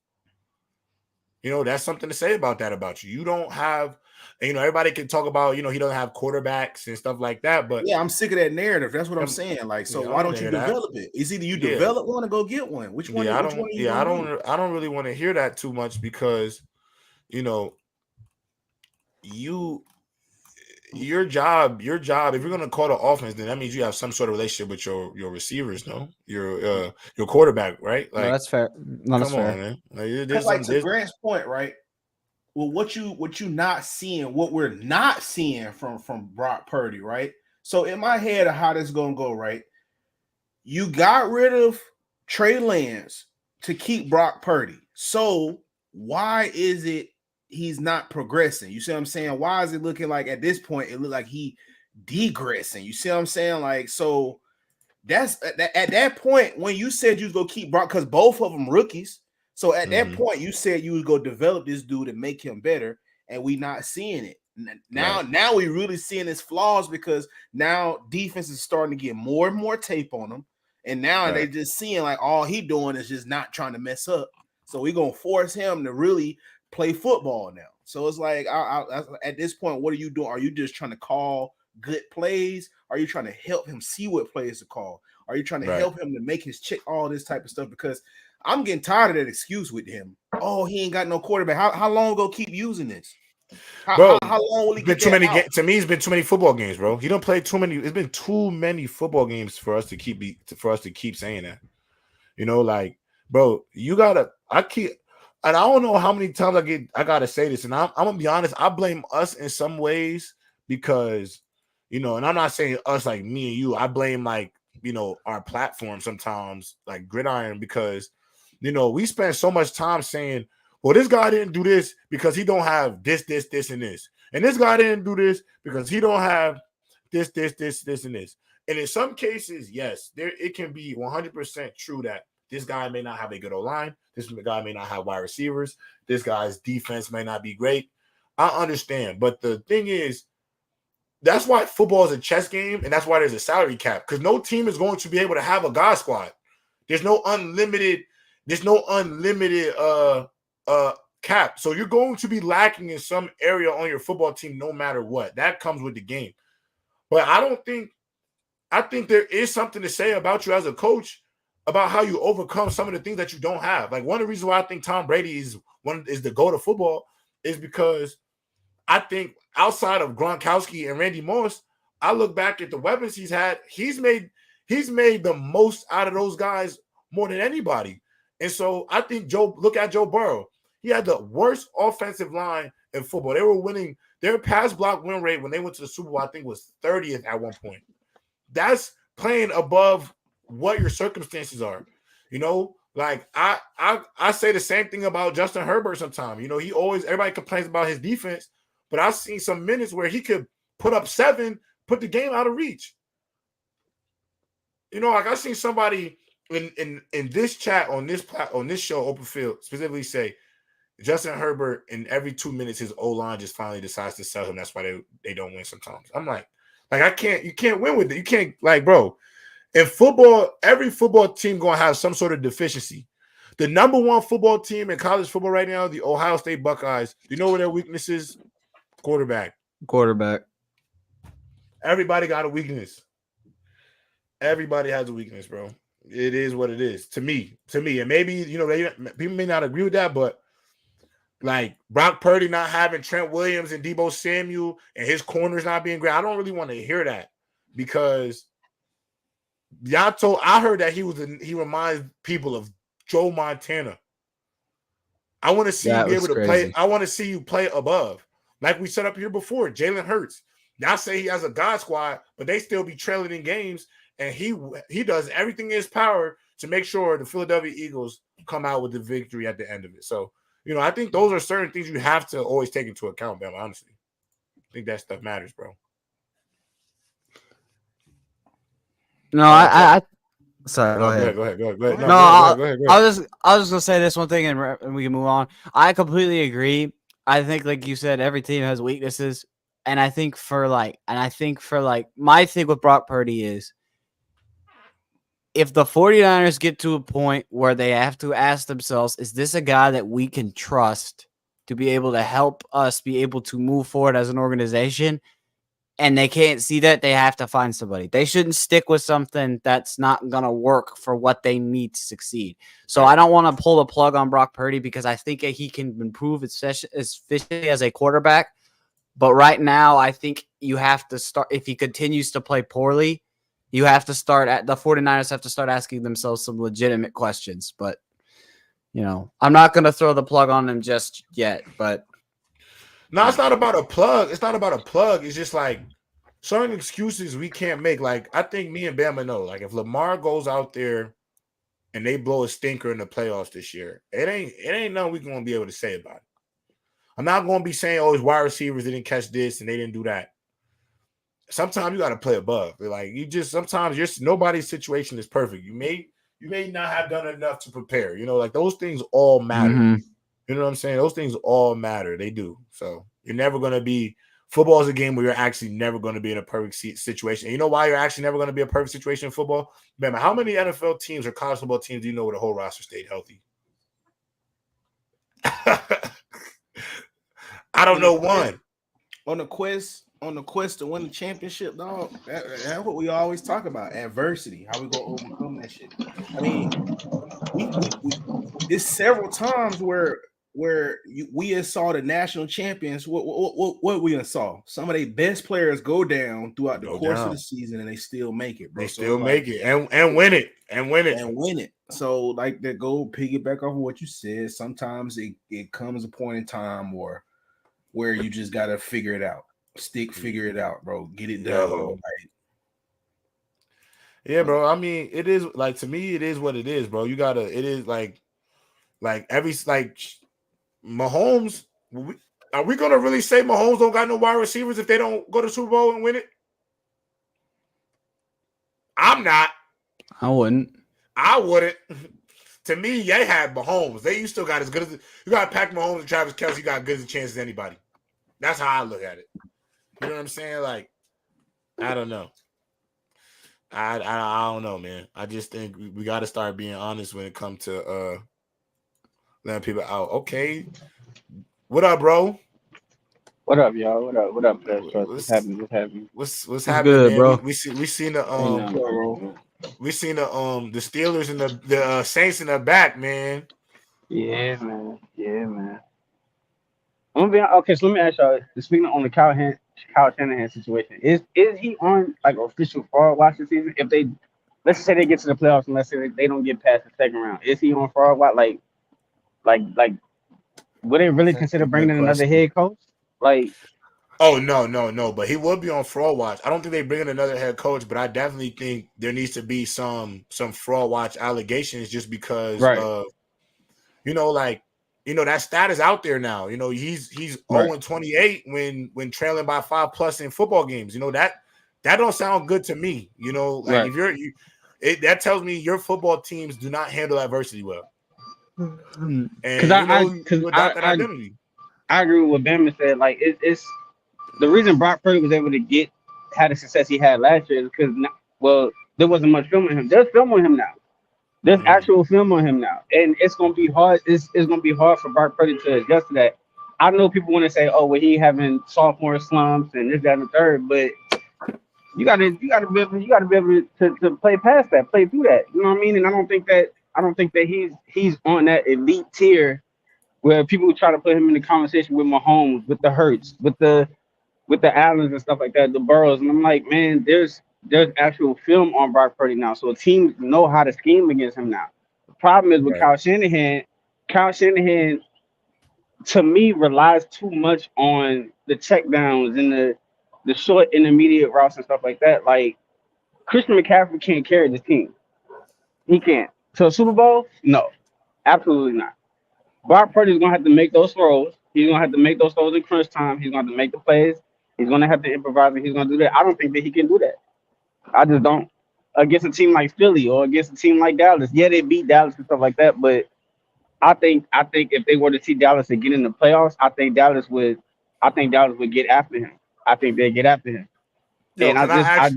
That's something to say about that about you. You don't have, everybody can talk about, he doesn't have quarterbacks and stuff like that. But yeah, I'm sick of that narrative. That's what I'm saying. Like, so why don't you develop it? It's either you develop one or go get one. Which one? I don't really want to hear that too much because, your job, if you're gonna call the offense, then that means you have some sort of relationship with your receivers, no? Your quarterback, right? Like, no, that's fair. No, that's fair. On, man. To Grant's point, right? Well, what you not seeing, what we're not seeing from Brock Purdy, right? So in my head of how this is gonna go, right? You got rid of Trey Lance to keep Brock Purdy. So why is it he's not progressing? You see what I'm saying? Why is it looking like at this point it look like he degressing? You see what I'm saying? Like, so that's at that point when you said you was gonna keep Brock, because both of them rookies. So at that point you said you was gonna develop this dude and make him better, and we not seeing it. Now we really seeing his flaws, because now defense is starting to get more and more tape on him, and now they just seeing like all he doing is just not trying to mess up. So we gonna force him to really play football now. So it's like, at this point, what are you doing? Are you just trying to call good plays? Are you trying to help him see what plays to call? Are you trying to help him to make his check, all this type of stuff? Because I'm getting tired of that excuse with him. Oh, he ain't got no quarterback. How long ago keep using this? Bro, How long will he it's been get too that many out? games. To me, it's been too many football games, bro. He don't play too many. It's been too many football games for us to keep saying that. Like, bro, you gotta. And I don't know how many times I gotta say this, and I'm gonna be honest. I blame us in some ways because, and I'm not saying us like me and you. I blame like our platform sometimes, like Gridiron, because we spend so much time saying, well, this guy didn't do this because he don't have this, and this. And this guy didn't do this because he don't have this, and this. And in some cases, yes, it can be 100% true that this guy may not have a good O-line. This guy may not have wide receivers. This guy's defense may not be great. I understand. But the thing is, that's why football is a chess game, and that's why there's a salary cap, because no team is going to be able to have a God squad. There's no unlimited cap. So you're going to be lacking in some area on your football team no matter what. That comes with the game. But I think there is something to say about you as a coach about how you overcome some of the things that you don't have. Like, one of the reasons why I think Tom Brady is the GOAT of football is because I think outside of Gronkowski and Randy Moss, I look back at the weapons he's had. He's made the most out of those guys more than anybody. And so I think look at Joe Burrow. He had the worst offensive line in football. They were winning. Their pass block win rate when they went to the Super Bowl, I think, was 30th at one point. That's playing above what your circumstances are. Like I say the same thing about Justin Herbert sometimes. Everybody complains about his defense, but I've seen some minutes where he could put up 7, put the game out of reach. Like I've seen somebody in this chat on this show, Open Field, specifically say Justin Herbert, in every 2 minutes, his O-line just finally decides to sell him. That's why they don't win sometimes. I'm like you can't win with it. You can't, like, bro. In football, every football team gonna have some sort of deficiency. The number one football team in college football right now, the Ohio State Buckeyes. You know what their weakness is? Quarterback. Everybody got a weakness. Everybody has a weakness, bro. It is what it is. To me. And maybe, people may not agree with that, but like Brock Purdy not having Trent Williams and Deebo Samuel and his corners not being great, I don't really want to hear that, because I heard that he reminds people of Joe Montana. I want to see you be able to play. I want to see you play above. Like we set up here before, Jalen Hurts. Y'all say he has a God squad, but they still be trailing in games, and he does everything in his power to make sure the Philadelphia Eagles come out with the victory at the end of it. So, I think those are certain things you have to always take into account, man. Honestly, I think that stuff matters, bro. No, sorry. Go ahead. Go ahead. No, go ahead. I was just gonna say this one thing, and we can move on. I completely agree. I think, like you said, every team has weaknesses, and I think for my thing with Brock Purdy is, if the 49ers get to a point where they have to ask themselves, is this a guy that we can trust to be able to help us be able to move forward as an organization? And they can't see that, they have to find somebody. They shouldn't stick with something that's not going to work for what they need to succeed. So I don't want to pull the plug on Brock Purdy, because I think he can improve efficiently as a quarterback. But right now, I think you have to start, if he continues to play poorly, the 49ers have to start asking themselves some legitimate questions. But, I'm not going to throw the plug on them just yet, but. No, it's not about a plug. It's just like certain excuses we can't make. Like, I think me and Bama know, like, if Lamar goes out there and they blow a stinker in the playoffs this year, it ain't nothing we going to be able to say about it. I'm not going to be saying, his wide receivers didn't catch this and they didn't do that. Sometimes you got to play above. Like, sometimes nobody's situation is perfect. You may not have done enough to prepare. Like, those things all matter. Mm-hmm. You know what I'm saying? Those things all matter. They do. So you're never going to be – football is a game where you're actually never going to be in a perfect situation. And you know why you're actually never going to be a perfect situation in football? Remember, how many NFL teams or college football teams do you know where the whole roster stayed healthy? I don't know one. On the quest to win the championship, dog, that's what we always talk about, adversity, how we go overcome that shit. I mean, we there's several times where where we saw the national champions. What we saw? Some of their best players go down throughout the course of the season, and they still make it, bro. They still make it and win it. So, like, that go piggyback off of what you said. Sometimes it comes a point in time where you just gotta figure it out. Figure it out, bro. Get it done. Bro. Like, yeah, bro. I mean, it is like, to me, it is what it is, bro. You gotta. It is like Mahomes. Are we gonna really say Mahomes don't got no wide receivers if they don't go to Super Bowl and win it? I'm not. I wouldn't. To me, they had Mahomes. You still got as good as you got Patrick Mahomes and Travis Kelce. You got good as a chance as anybody. That's how I look at it. You know what I'm saying? Like, I don't know. I don't know, man. I just think we got to start being honest when it comes to letting people out. Okay, what up, bro? What up, y'all? What up, What's happening? What's happening, good, man? bro? We seen the Steelers and the Saints in the back, man. Yeah, man. Okay, so let me ask y'all. Speaking on the Kyle Shanahan situation, is he on like official fraud watch this season? If let's say they get to the playoffs and let's say they don't get past the second round, is he on fraud watch? Like, would they really consider bringing in another head coach? Like, oh no, but he would be on fraud watch. I don't think they bring in another head coach, but I definitely think there needs to be some fraud watch allegations, just because of, that stat is out there now. He's 0-28 when trailing by 5+ in football games. That don't sound good to me. If that tells me your football teams do not handle adversity well. Because I agree with what Bama said. Like, it's the reason Brock Purdy was able to had the success he had last year is because, there wasn't much film on him. There's film on him now. There's actual film on him now, and it's gonna be hard. It's gonna be hard for Brock Purdy to adjust to that. I know people want to say, "Oh, well, he having sophomore slumps and this, that, and the third," but you gotta be able to play past that, play through that. You know what I mean? And I don't think that he's on that elite tier where people try to put him in the conversation with Mahomes, with the Hurts, with the Allens and stuff like that, the Burrows. And I'm like, man, there's actual film on Brock Purdy now, so teams know how to scheme against him now. The problem is with Kyle Shanahan. Kyle Shanahan, to me, relies too much on the checkdowns and the short intermediate routes and stuff like that. Like, Christian McCaffrey can't carry the team. He can't. So Super Bowl? No, absolutely not. Brock Purdy's gonna have to make those throws. He's gonna have to make those throws in crunch time. He's gonna have to make the plays. He's gonna have to improvise, and he's gonna do that. I don't think that he can do that. I just don't. Against a team like Philly or against a team like Dallas, yeah, they beat Dallas and stuff like that. But I think if they were to see Dallas and get in the playoffs, I think Dallas would get after him. I think they'd get after him. Yo, can I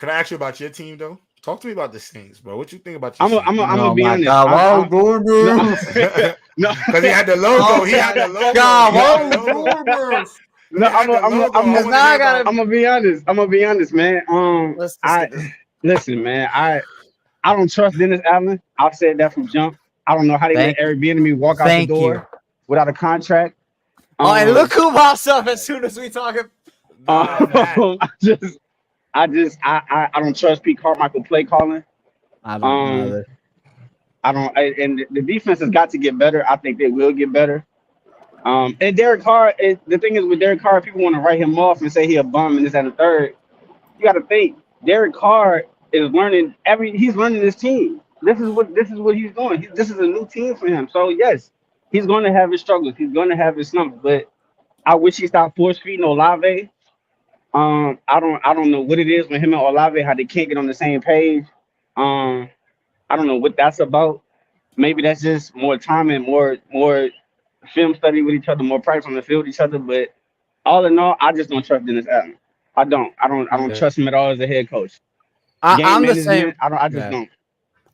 ask you about your team though? Talk to me about the Saints, bro. What you think about your team? I'm gonna be honest. No, because he had the logo. I'm gonna be honest. Man. Listen, man. I don't trust Dennis Allen. I've said that from jump. I don't know how they let Eric Bieniemy walk out the door without a contract. And look who pops up as soon as we talk. I don't trust Pete Carmichael play calling. I don't. And the defense has got to get better. I think they will get better. And Derek Carr, the thing is with Derek Carr, people want to write him off and say he a bum and this and the third. You got to think Derek Carr is learning he's learning this team. This is what he's doing. This is a new team for him. So yes, he's going to have his struggles. He's going to have his slumps. But I wish he stopped force feeding Olave. I don't know what it is with him and Olave, how they can't get on the same page. I don't know what that's about. Maybe that's just more time and more film study with each other, more practice on the field with each other. But all in all, I just don't trust Dennis Allen. I don't trust him at all as a head coach. I'm the same. I just don't.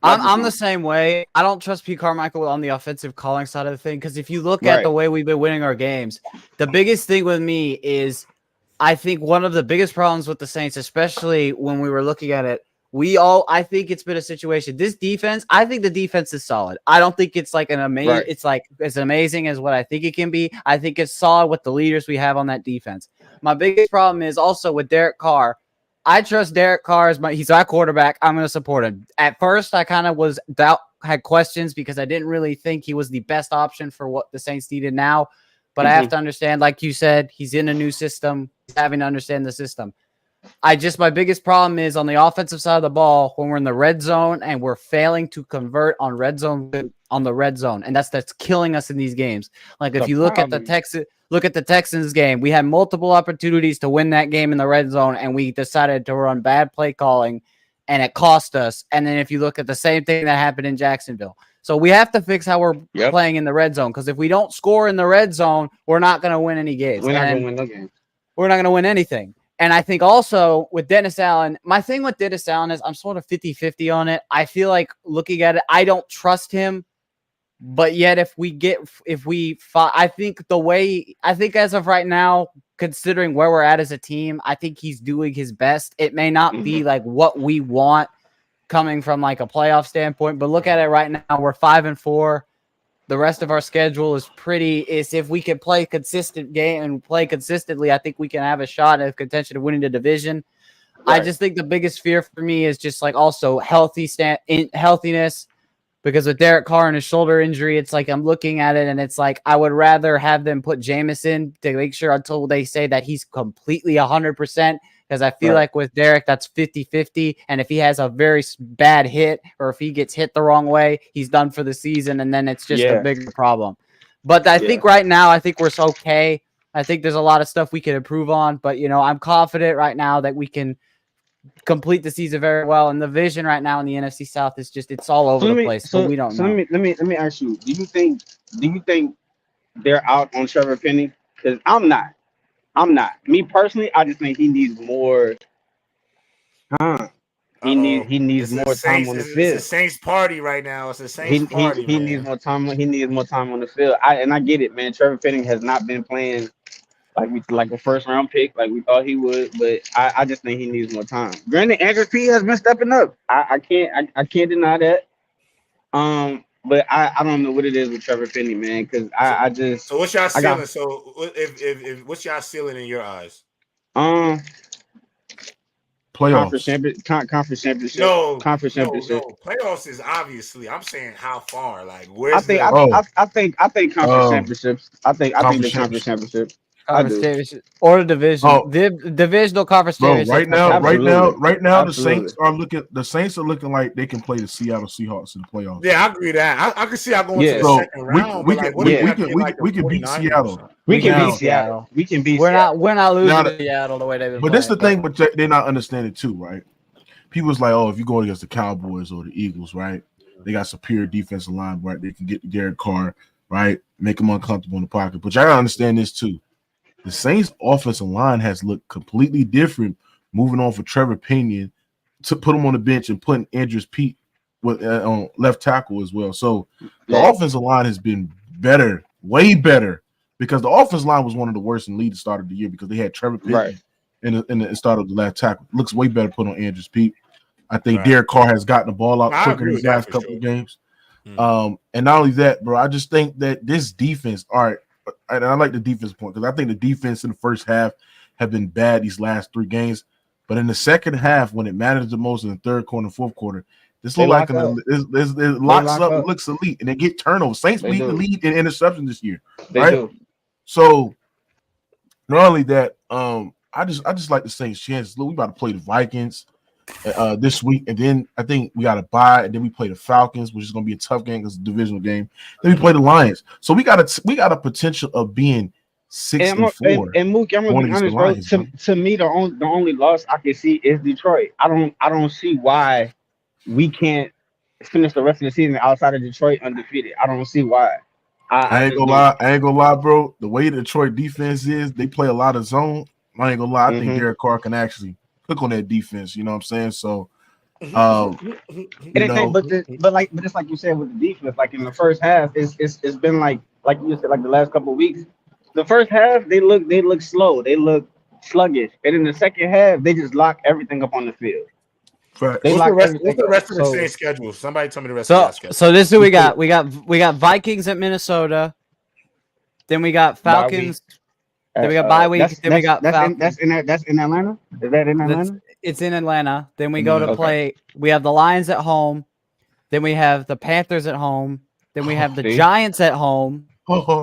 I'm the same way. I don't trust Pete Carmichael on the offensive calling side of the thing, because if you look at the way we've been winning our games, the biggest thing with me is I think one of the biggest problems with the Saints, especially when we were looking at it I think it's been a situation. This defense, I think the defense is solid. I don't think it's like an amazing, Right. it's like as amazing as what I think it can be. I think it's solid with the leaders we have on that defense. My biggest problem is also with Derek Carr. I trust Derek Carr as he's our quarterback. I'm going to support him. At first, I kind of had questions because I didn't really think he was the best option for what the Saints needed now. But I have to understand, like you said, he's in a new system. He's having to understand the system. My biggest problem is on the offensive side of the ball when we're in the red zone and we're failing to convert on the red zone, and that's killing us in these games. Like if you look at the Texans game, we had multiple opportunities to win that game in the red zone, and we decided to run bad play calling, and it cost us. And then if you look at the same thing that happened in Jacksonville. So we have to fix how we're playing in the red zone, because if we don't score in the red zone, we're not going to win any games. We're not going to win no game. We're not going to win anything. And I think also with Dennis Allen, my thing with Dennis Allen is I'm sort of 50-50 on it. I feel like looking at it, I don't trust him. But yet I think as of right now, considering where we're at as a team, I think he's doing his best. It may not be like what we want coming from like a playoff standpoint, but look at it right now. We're 5-4. The rest of our schedule is if we can play consistent game and play consistently, I think we can have a shot at contention of winning the division. Right. I just think the biggest fear for me is just like also healthiness, because with Derek Carr and his shoulder injury, it's like I'm looking at it and it's like I would rather have them put Jameson to make sure until they say that he's completely 100%. Because I feel like with Derek, that's 50-50. And if he has a very bad hit or if he gets hit the wrong way, he's done for the season. And then it's just a bigger problem. But I think right now, I think we're okay. I think there's a lot of stuff we can improve on. But, I'm confident right now that we can complete the season very well. And the vision right now in the NFC South is just, it's all over the place. So we don't know. Let me ask you, do you think they're out on Trevor Penny? Because I'm not. Me personally, I just think he needs more time. He needs more time on the field. It's a Saints party right now. It's a Saints party. He needs more time. He needs more time on the field. I get it, man. Trevor Penning has not been playing like a first round pick like we thought he would, but I just think he needs more time. Granted, Andrew P has been stepping up. I can't deny that. But I don't know what it is with Trevor Penny, man, because I just. So what's y'all ceiling? If what's y'all ceiling in your eyes? Playoffs. Conference championship. Conference championship. No. Playoffs is obviously. I'm saying how far. Like where's I think conference championships. I think the conference championship. Or the division, divisional conference championship. Right now, Absolutely. the Saints are looking like they can play the Seattle Seahawks in the playoffs. Yeah, I agree that. I can see y'all going to the second round. We can beat Seattle. We can beat Seattle. We're not losing to Seattle the way they've been. But this is the thing, but they're not understanding too, right? People's like, if you go against the Cowboys or the Eagles, right? They got superior defensive line, right? They can get Derek Carr, right? Make him uncomfortable in the pocket. But y'all gotta understand this too. The Saints' offensive line has looked completely different moving on for Trevor Pinion to put him on the bench and putting Andrews Pete on left tackle as well. So the offensive line has been better, way better, because the offensive line was one of the worst in the league to start of the year because they had Trevor Pinion in the start of the left tackle. Looks way better put on Andrews Pete. I think Derek Carr has gotten the ball out quicker these last couple of games. And not only that, bro, I just think that this defense, and I like the defense point because I think the defense in the first half have been bad these last 3 games. But in the second half, when it matters the most in the third quarter and fourth quarter, this looks like it locks up, looks elite, and they get turnovers. Saints lead the lead in interception this year, right? So not only that, I just like the Saints' chances. Look, we about to play the Vikings this week, and then I think we got to bye, and then we play the Falcons, which is going to be a tough game because it's a divisional game. Then we play the Lions, so we got a potential of being 6-4. And Mook, I'm gonna be honest, bro. To me, the only loss I can see is Detroit. I don't see why we can't finish the rest of the season outside of Detroit undefeated. I don't see why. I ain't gonna lie, bro. The way the Detroit defense is, they play a lot of zone. I ain't gonna lie. I think Derek Carr can actually cook on that defense, you know what I'm saying? So, but just like you said with the defense, like in the first half, it's been like you said, like the last couple of weeks. The first half, they look slow, they look sluggish, and in the second half, they just lock everything up on the field. Facts. They What's lock the rest? everything What's the up. rest of the So- Saints schedule? Somebody tell me the rest of So that schedule. so this is who we got. We got Vikings at Minnesota. Then we got Bye week. Falcons. Then we got bye week. Then we got Falcons. That's in Atlanta. Is that in Atlanta? It's in Atlanta. Then we In go to Atlanta. play. We have the Lions at home. Then we have the Panthers at home. Then we have the See? Giants at home.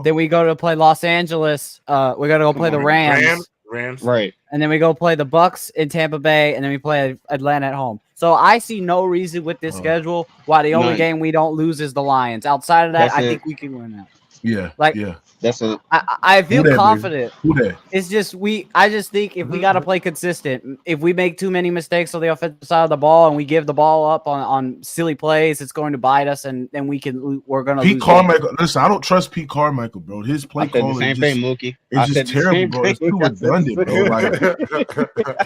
Then we go to play Los Angeles. We got to go play the Rams. Rams. Right. And then we go play the Bucks in Tampa Bay, and then we play Atlanta at home. So I see no reason with this schedule why the only None. game we don't lose is the Lions. Outside of that, That's I it. think we can win that. Yeah. Like- yeah. That's it. I feel Who that, confident. Who that? It's just I just think if we got to play consistent, if we make too many mistakes on the offensive side of the ball and we give the ball up on silly plays, it's going to bite us, and we're going to Pete lose. Carmichael. Listen, I don't trust Pete Carmichael, bro. His play I said the calling same is thing, just, Mookie. I it's said just the terrible, same bro. It's thing. too I said the redundant, bro.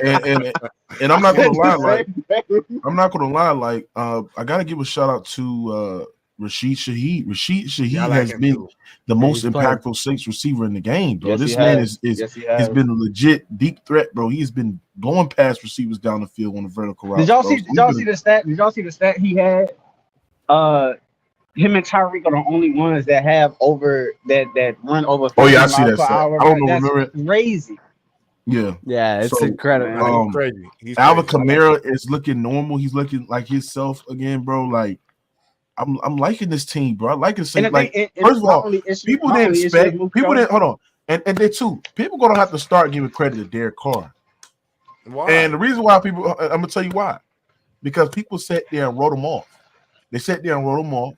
same Like, and I'm not gonna lie, like thing. I'm not gonna lie, like I gotta give a shout out to Rashid Shaheed. Rashid Shaheed Yeah, I like has him been too. the most he's playing. impactful Saints receiver in the game, bro. Yes, This he man has. is Yes, he has has. been a legit deep threat, bro. He's been blowing past receivers down the field on the vertical route. Did y'all bro. see? So Did y'all he's see been- the stat? Did y'all see the stat he had? Him and Tyreek are the only ones that have over that run over. Oh, yeah, I 50 see miles that per stat. hour, I don't bro. know, That's remember it? crazy. Yeah. Yeah, it's So, incredible. Man, he's crazy. He's Alvin crazy. Kamara is looking normal. He's looking like himself again, bro. Like I'm liking this team, bro. I like this team. And Like first of all, people didn't expect. People didn't hold on, and then too. People gonna have to start giving credit to Derek Carr. Why? And the reason why people, I'm gonna tell you why, because people sat there and wrote him off. They sat there and wrote him off.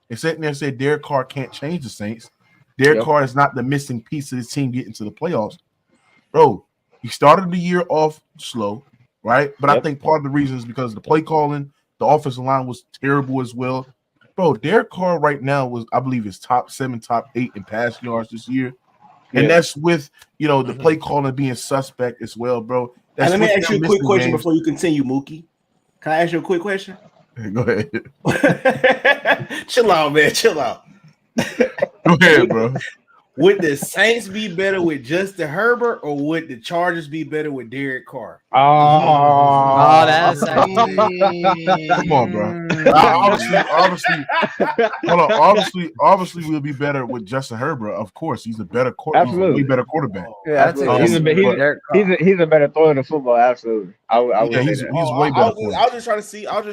They sat there and said Derek Carr can't change the Saints. Derek Carr is not the missing piece of this team getting to the playoffs, bro. He started the year off slow, right? But I think part of the reason is because the play calling, the offensive line was terrible as well. Bro, Derek Carr right now was, I believe, is top 7, top 8 in passing yards this year. And that's with, the play calling being suspect as well, bro. Hey, let me with ask you a them quick missing question games. before you continue, Mookie. Can I ask you a quick question? Go ahead. Chill out, man. Chill out. Go ahead, bro. Would the Saints be better with Justin Herbert, or would the Chargers be better with Derek Carr? Oh, that's Come on, bro. Obviously, hold on. Obviously, we'll be better with Justin Herbert. Of course, he's a better Absolutely. He's a way better quarterback. Yeah, that's He's a better thrower than football. Absolutely, I would say he's that. way better. I was just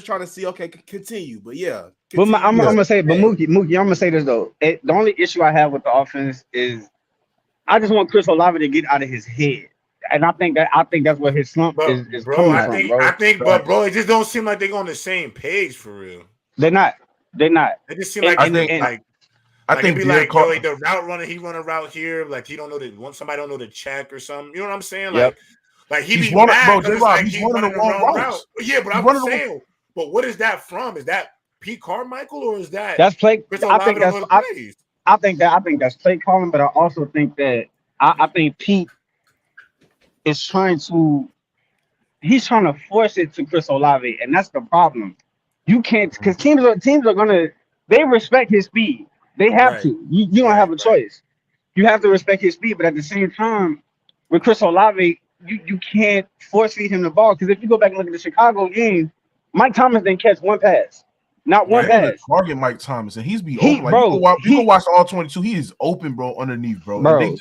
trying to see. Okay, continue. But yeah, But continue. I'm gonna say, but Mookie, I'm gonna say this though. The only issue I have with the offense is I just want Chris Olave to get out of his head, and I think that's where his slump is bro, coming I from, think, bro. I think, but bro, it just don't seem like they're on the same page for real. They're not. It just seems like I think it'd be Derek like, Carr, like the route runner, he run a route here, like he don't know that somebody don't know the check or something. You know what I'm saying? Yep. Like he He's be running- mad bro, 'cause it's J-Rob, like he's he's running running the the wrong wrong routes. route. Yeah, but He's I'm running the saying, but what is that from? Is that Pete Carmichael or is that That's play. Chris I Olave think don't that's. know the plays? I think that's play calling, but I also think that I think Pete is trying to force it to Chris Olave, and that's the problem. You can't, because teams are gonna, they respect his speed. They have Right. to. You don't have a choice. You have to respect his speed, but at the same time, with Chris Olave, you can't force feed him the ball, because if you go back and look at the Chicago game, Mike Thomas didn't catch one pass, not one They're pass. target Mike Thomas, and he's He- open. Like bro, you go watch all 22. He is open, bro, underneath, bro. Bro.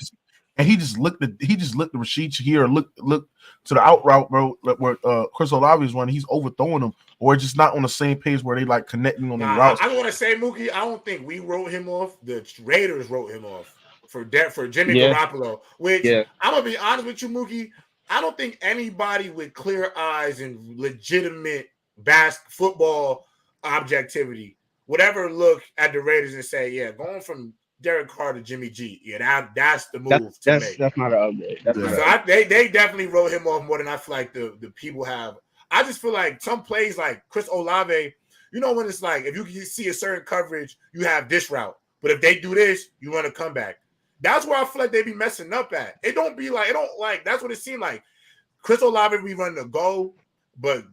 And he just looked the Rashid here, look to the out route, bro, where Chris Olave is running. He's overthrowing him, or just not on the same page where they like connecting on the routes. I want to say, Mookie, I don't think we wrote him off. The Raiders wrote him off for Jimmy Yeah. Garoppolo. Which Yeah. I'm gonna be honest with you, Mookie. I don't think anybody with clear eyes and legitimate football objectivity would ever look at the Raiders and say, "Yeah, going from Derek Carr to Jimmy G, yeah, that's the move to make." That's not an upgrade. That's not So they definitely wrote him off more than I feel like the people have. I just feel like some plays like Chris Olave, when it's like if you can see a certain coverage, you have this route. But if they do this, you run a comeback. That's where I feel like they be messing up at. It don't be like that's what it seemed like. Chris Olave be running a go, but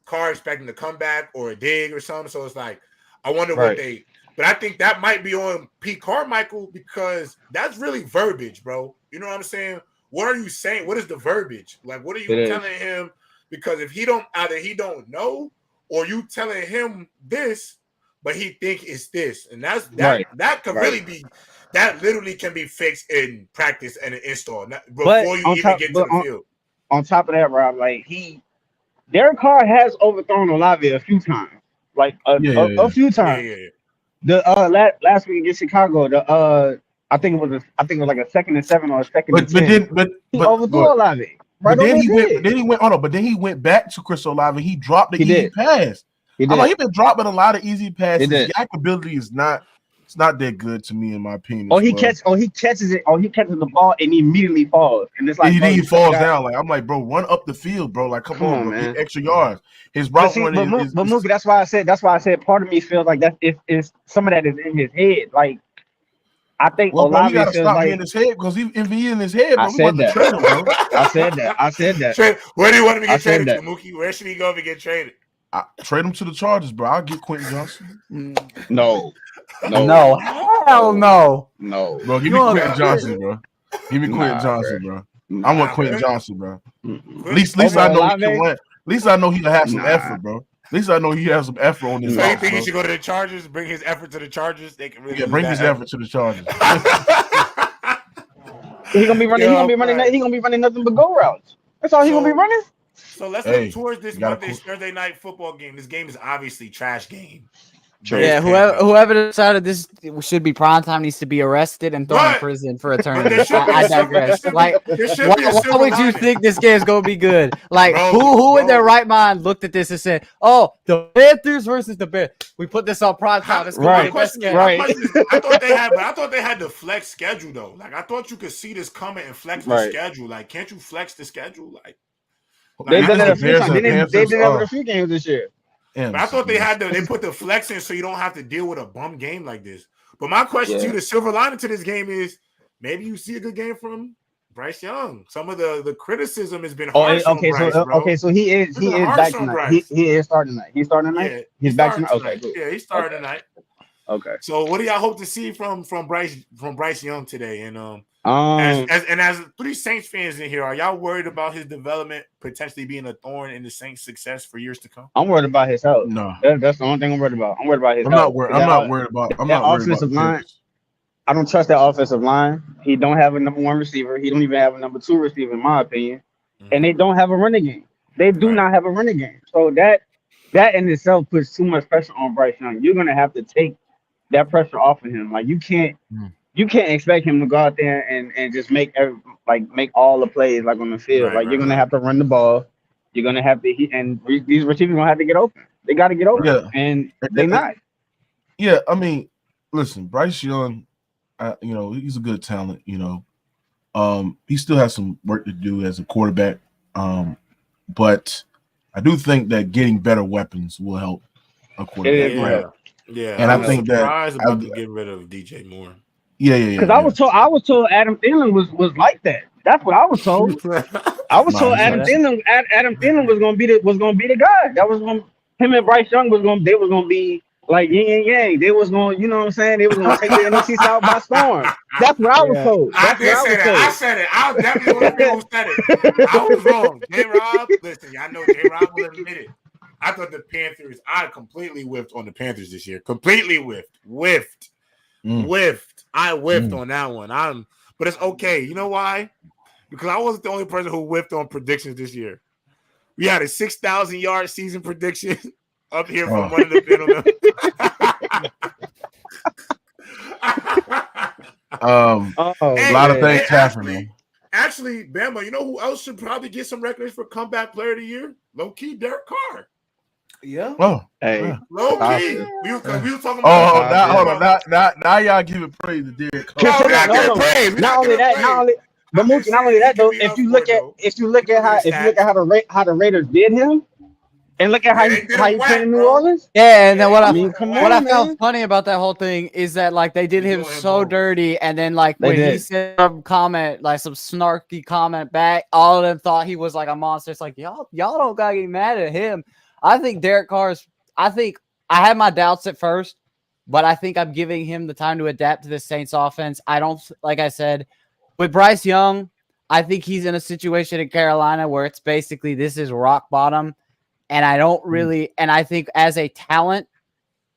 Carr expecting to come back or a dig or something. So it's like, I wonder what they. But I think that might be on Pete Carmichael because that's really verbiage, bro. You know what I'm saying? What are you saying? What is the verbiage? Like, what are you telling him because if he don't know, or you telling him this, but he think it's this, and that could really be that literally can be fixed in practice and an install before you even get to the field. On top of that, Rob, like Derek Carr has overthrown Olave a few times, like a few times. Yeah. The last week against Chicago, I think it was like a 2nd and 7 or a 2nd and 10. But he overthrew Olave. But then he went back to Chris Olave. He dropped the easy pass. He's been dropping a lot of easy passes. His yak ability is not that good to me, in my opinion. He catches the ball and he immediately falls. And it's like he falls down. Like, I'm like, bro, run up the field, bro. Like, come on, bro, get extra yards. His route running is Mookie, that's why I said part of me feels like that is some of that is in his head. Like, I think Olave got to stop in his head, because if he in his head, bro, we want to trade him, bro. I said that. Where do you want him to get traded to, Mookie? Where should he go to get traded? Trade him to the Chargers, bro. I'll get Quentin Johnson. No. Hell no. Bro, give me Quentin Johnson, bro. Give me Quentin Johnson, bro. I want Quentin Johnson, bro. At least I know he can win. At least I know he'll have some effort, bro. At least I know he has some effort on his. So you think he should go to the Chargers? Bring his effort to the Chargers. They can really bring his effort to the Chargers. He's gonna be running nothing but go routes. That's all he's gonna be running. So let's look towards this Monday's Thursday night football game. This game is obviously trash game. Yeah, whoever decided this should be primetime needs to be arrested and thrown in prison for eternity. I digress. Like, why would you think this game is gonna be good? Like, who in their right mind looked at this and said, "Oh, the Panthers versus the Bears. We put this on primetime. It's gonna be the best game." Right. I thought they had the flex schedule though. Like, I thought you could see this coming and flex the schedule. Like, can't you flex the schedule? They did it a few times. They did it with a few games this year. But I thought they put the flex in so you don't have to deal with a bum game like this. But my question to you, the silver lining to this game is maybe you see a good game from Bryce Young. Some of the criticism has been harsh on Bryce, bro. So he is back tonight. He is starting tonight. He's starting tonight. Yeah, he's back tonight. Okay, cool. Yeah, he's starting tonight. Okay. So what do y'all hope to see from Bryce Young today? And as 3 Saints fans in here, are y'all worried about his development potentially being a thorn in the Saints' success for years to come? I'm worried about his health. No, that's the only thing I'm worried about. I'm worried about his health. I'm not worried about offensive line. I don't trust that offensive line. He don't have a number 1 receiver. He don't even have a number 2 receiver, in my opinion. And they don't have a running game. They do not have a running game. So that in itself puts too much pressure on Bryce Young. You're gonna have to take that pressure off of him. Like, you can't expect him to go out there and just make all the plays like on the field. You're gonna have to run the ball. You're gonna have to these receivers gonna have to get open. They got to get open, and they not. Yeah, I mean, listen, Bryce Young, he's a good talent. He still has some work to do as a quarterback, but I do think that getting better weapons will help a quarterback. Yeah, and I think that about to get rid of DJ Moore. Yeah. Because I was told Adam Thielen was like that. That's what I was told. I was told Adam Thielen was gonna be the guy. That was him and Bryce Young was gonna be like yin and yang. They was gonna, you know what I'm saying? They was gonna take the NFC South by storm. That's what I was told. I said it. I was definitely one of the people who said it. I was wrong. J-Rob, listen, y'all know J-Rob will admit it. I thought the Panthers, I completely whiffed on the Panthers this year. Completely whiffed. I whiffed on that one. But it's okay. You know why? Because I wasn't the only person who whiffed on predictions this year. We had a 6,000 yard season prediction up here from one of the gentlemen. A lot of things happening. Actually, Bama, you know who else should probably get some recognition for comeback player of the year? Low key, Derek Carr. Yeah. Oh, hey. Low key. We were talking about. Hold on. Now y'all giving praise to Derek Carr. Not only that though. If you look at how the Raiders did him, and look at how he played in New Orleans. Yeah, and then what I found funny about that whole thing is that like they did him so dirty, and then like when he said some comment, like some snarky comment back, all of them thought he was like a monster. It's like y'all don't gotta get mad at him. I think Derek Carr's. I think I had my doubts at first, but I think I'm giving him the time to adapt to the Saints offense. I don't, like I said, with Bryce Young, I think he's in a situation in Carolina where it's basically this is rock bottom. And I don't really, and I think as a talent,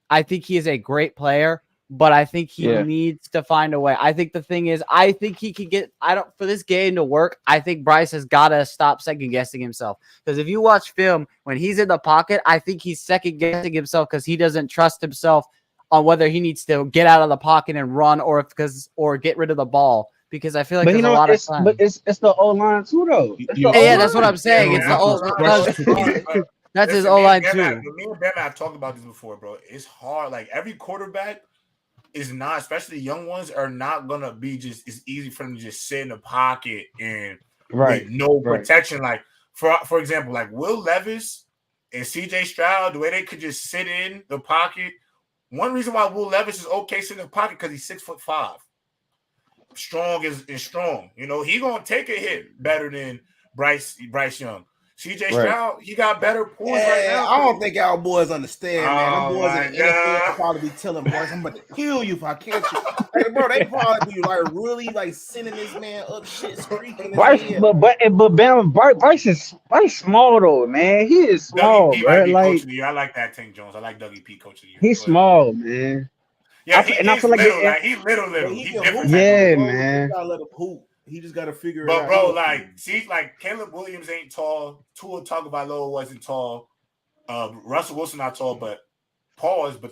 I think he is a great player, but I think he needs to find a way. I think the thing is, I think he could get, for this game to work, I think Bryce has got to stop second guessing himself. Because if you watch film, when he's in the pocket, I think he's second guessing himself because he doesn't trust himself on whether he needs to get out of the pocket and run or get rid of the ball. Because I feel like there's a lot of time. But it's the O-line too, though. Yeah, that's what I'm saying. It's the O-line. That's his O-line too. Me and Ben have talked about this before, bro. It's hard. Like every quarterback is not, especially young ones, are not gonna be just. It's easy for them to just sit in the pocket and with no protection. Like for example, like Will Levis and CJ Stroud, the way they could just sit in the pocket. One reason why Will Levis is okay sitting in the pocket because he's 6'5", strong is strong. You know, he gonna take a hit better than Bryce Young. CJ Stroud, he got better points right now. I don't think our boys understand, man. Them boys in the NFL probably be telling boys, I'm about to kill you if I catch you. Like, bro, they probably be like really like sending this man up shit streaking. Bryce is small though, man. He is small, bro. Like I like that Tank Jones. I like Dougie P coach of the year. He's small, man. Yeah, I feel like he's little. He's different. Yeah, man. You gotta let him hoop. He just got to figure it out. But, bro, like Caleb Williams ain't tall. Tua Tagovailoa wasn't tall. Russell Wilson not tall, but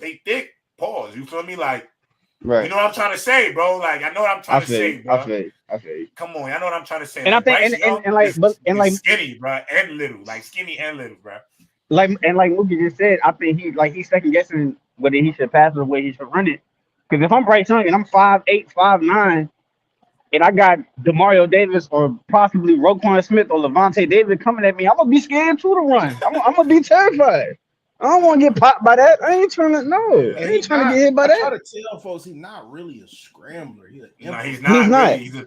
they thick. Pause. You feel me? Like, you know what I'm trying to say, bro? Like, I know what I'm trying to say, bro. I feel you. Come on, I know what I'm trying to say. And I think, and skinny, bro, and little. Like, skinny and little, bro. Like Mookie just said, I think he's second guessing whether he should pass or whether he should run it. Because if I'm Bryce Young and I'm 5'8", 5'9", and I got Demario Davis or possibly Roquan Smith or Levante David coming at me, I'm gonna be scared too to run. I'm gonna be terrified. I don't want to get popped by that. I ain't trying to get hit by that. I try to tell folks he's not really a scrambler. He's not.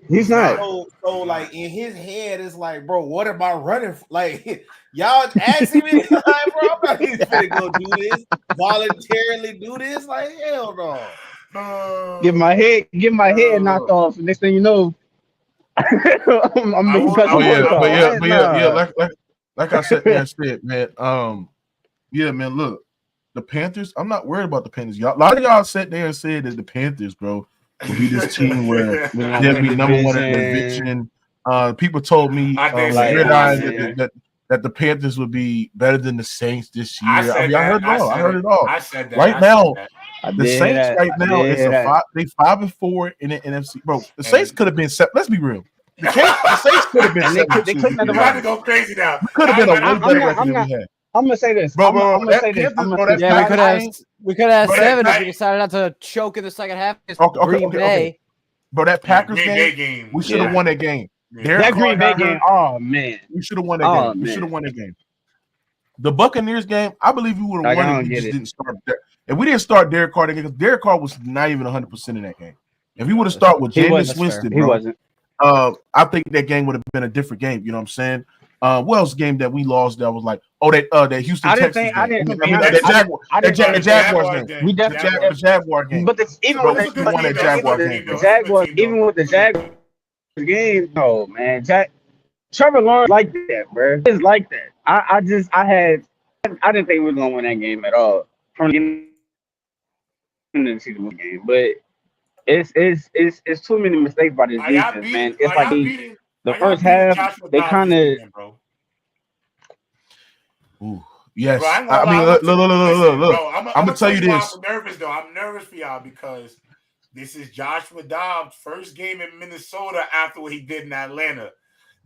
He's not. So like in his head, it's like, bro, what am I running for? Like y'all asking me, like, bro, I'm not even gonna go do this, voluntarily do this. Like hell no. Get my head knocked off. Next thing you know, I'm making like I said, man. Yeah, man. Look, the Panthers. I'm not worried about the Panthers. A lot of y'all sat there and said that the Panthers, bro, will be this team where they'll be number one in the division. People told me that the Panthers would be better than the Saints this year. I heard it all. I said that. Right now. The Saints right now is they 5-4 in the NFC. Bro, the Saints could have been set. Let's be real. The Saints could have been. They couldn't have about to go crazy now. Could have been a way better record than we had. I'm gonna say this, bro. I'm gonna say this. We could have 7 if we decided not to choke in the second half. Green Bay. Bro, that Packers game, we should have won that game. That Green Bay game, oh man, we should have won that game. We should have won that game. The Buccaneers game, I believe we would have won. We just didn't start there. If we didn't start Derek Carr, because Derek Carr was not even 100% in that game. If we would have started with Jameis Winston, he wasn't. I think that game would have been a different game. You know what I'm saying? What else game that we lost that was like, that Houston Texans game? The Jaguars game. We definitely the Jaguar game. But even with the Jaguars, even with the Jaguars game, no man, Trevor Lawrence like that, bro. It's like that. I didn't think we were gonna win that game at all from the season game, but it's too many mistakes by this defense, man. It's like the first half they kind of. Ooh, yes. Bro, I mean, look. I'm gonna tell you this. I'm nervous though. I'm nervous for y'all because this is Joshua Dobbs' first game in Minnesota after what he did in Atlanta.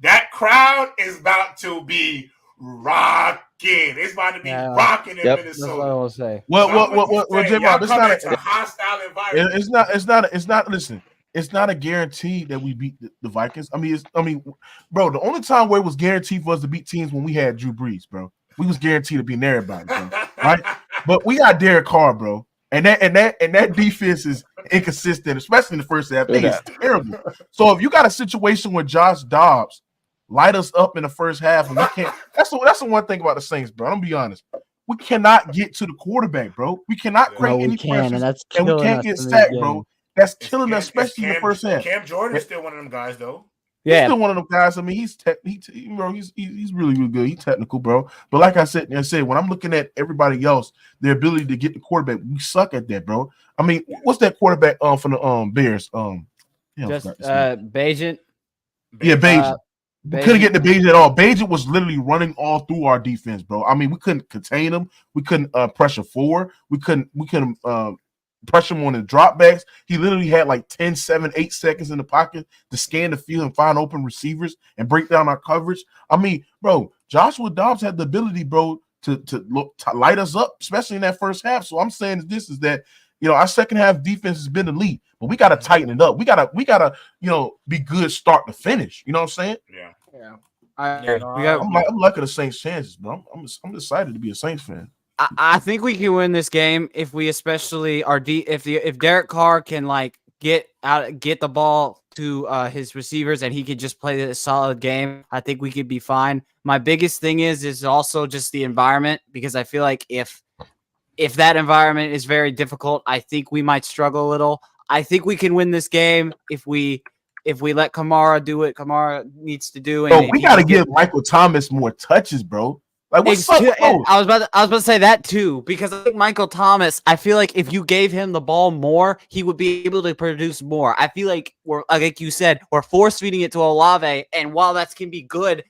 That crowd is about to be rocking. It's about to be rocking in Minnesota. That's what I will say. What, J-Bob, it's not a hostile environment. It's not. Listen, it's not a guarantee that we beat the Vikings. I mean, bro, the only time where it was guaranteed for us to beat teams when we had Drew Brees, bro. We was guaranteed to beat everybody, bro. Right? But we got Derek Carr, bro. And that defense is inconsistent, especially in the first half. It's terrible. So if you got a situation where Josh Dobbs light us up in the first half, and we can't. That's the one thing about the Saints, bro. I'm gonna be honest. We cannot get to the quarterback, bro. We cannot create any pressure, and we can't get sacked, bro. That's killing us, especially in the first half. Cam Jordan is still one of them guys, though. He's still one of them guys. I mean, he's really, really good. He's technical, bro. But like I said, when I'm looking at everybody else, their ability to get the quarterback, we suck at that, bro. I mean, what's that quarterback from the Bears? Bajent. Yeah, Bajent. We couldn't get the Bajent at all. Bajent was literally running all through our defense, bro. I mean, we couldn't contain him. We couldn't pressure forward. We couldn't pressure him on the dropbacks. He literally had like 10, 7, 8 seconds in the pocket to scan the field and find open receivers and break down our coverage. I mean, bro, Joshua Dobbs had the ability, bro, to light us up, especially in that first half. So I'm saying this is that, our second half defense has been elite, but we got to tighten it up. We gotta, be good start to finish. You know what I'm saying? Yeah. I'm liking the Saints' chances, bro. I'm excited to be a Saints fan. I think we can win this game if we especially are if Derek Carr can get the ball to his receivers and he could just play a solid game. I think we could be fine. My biggest thing is also just the environment, because I feel like if that environment is very difficult, I think we might struggle a little. I think we can win this game if we let Kamara do what Kamara needs to do. Bro, we got to give Michael Thomas more touches, bro. Like, what's up, bro? I was about to say that too, because I think Michael Thomas, I feel like if you gave him the ball more, he would be able to produce more. I feel like like you said, we're force feeding it to Olave, and while that can be good,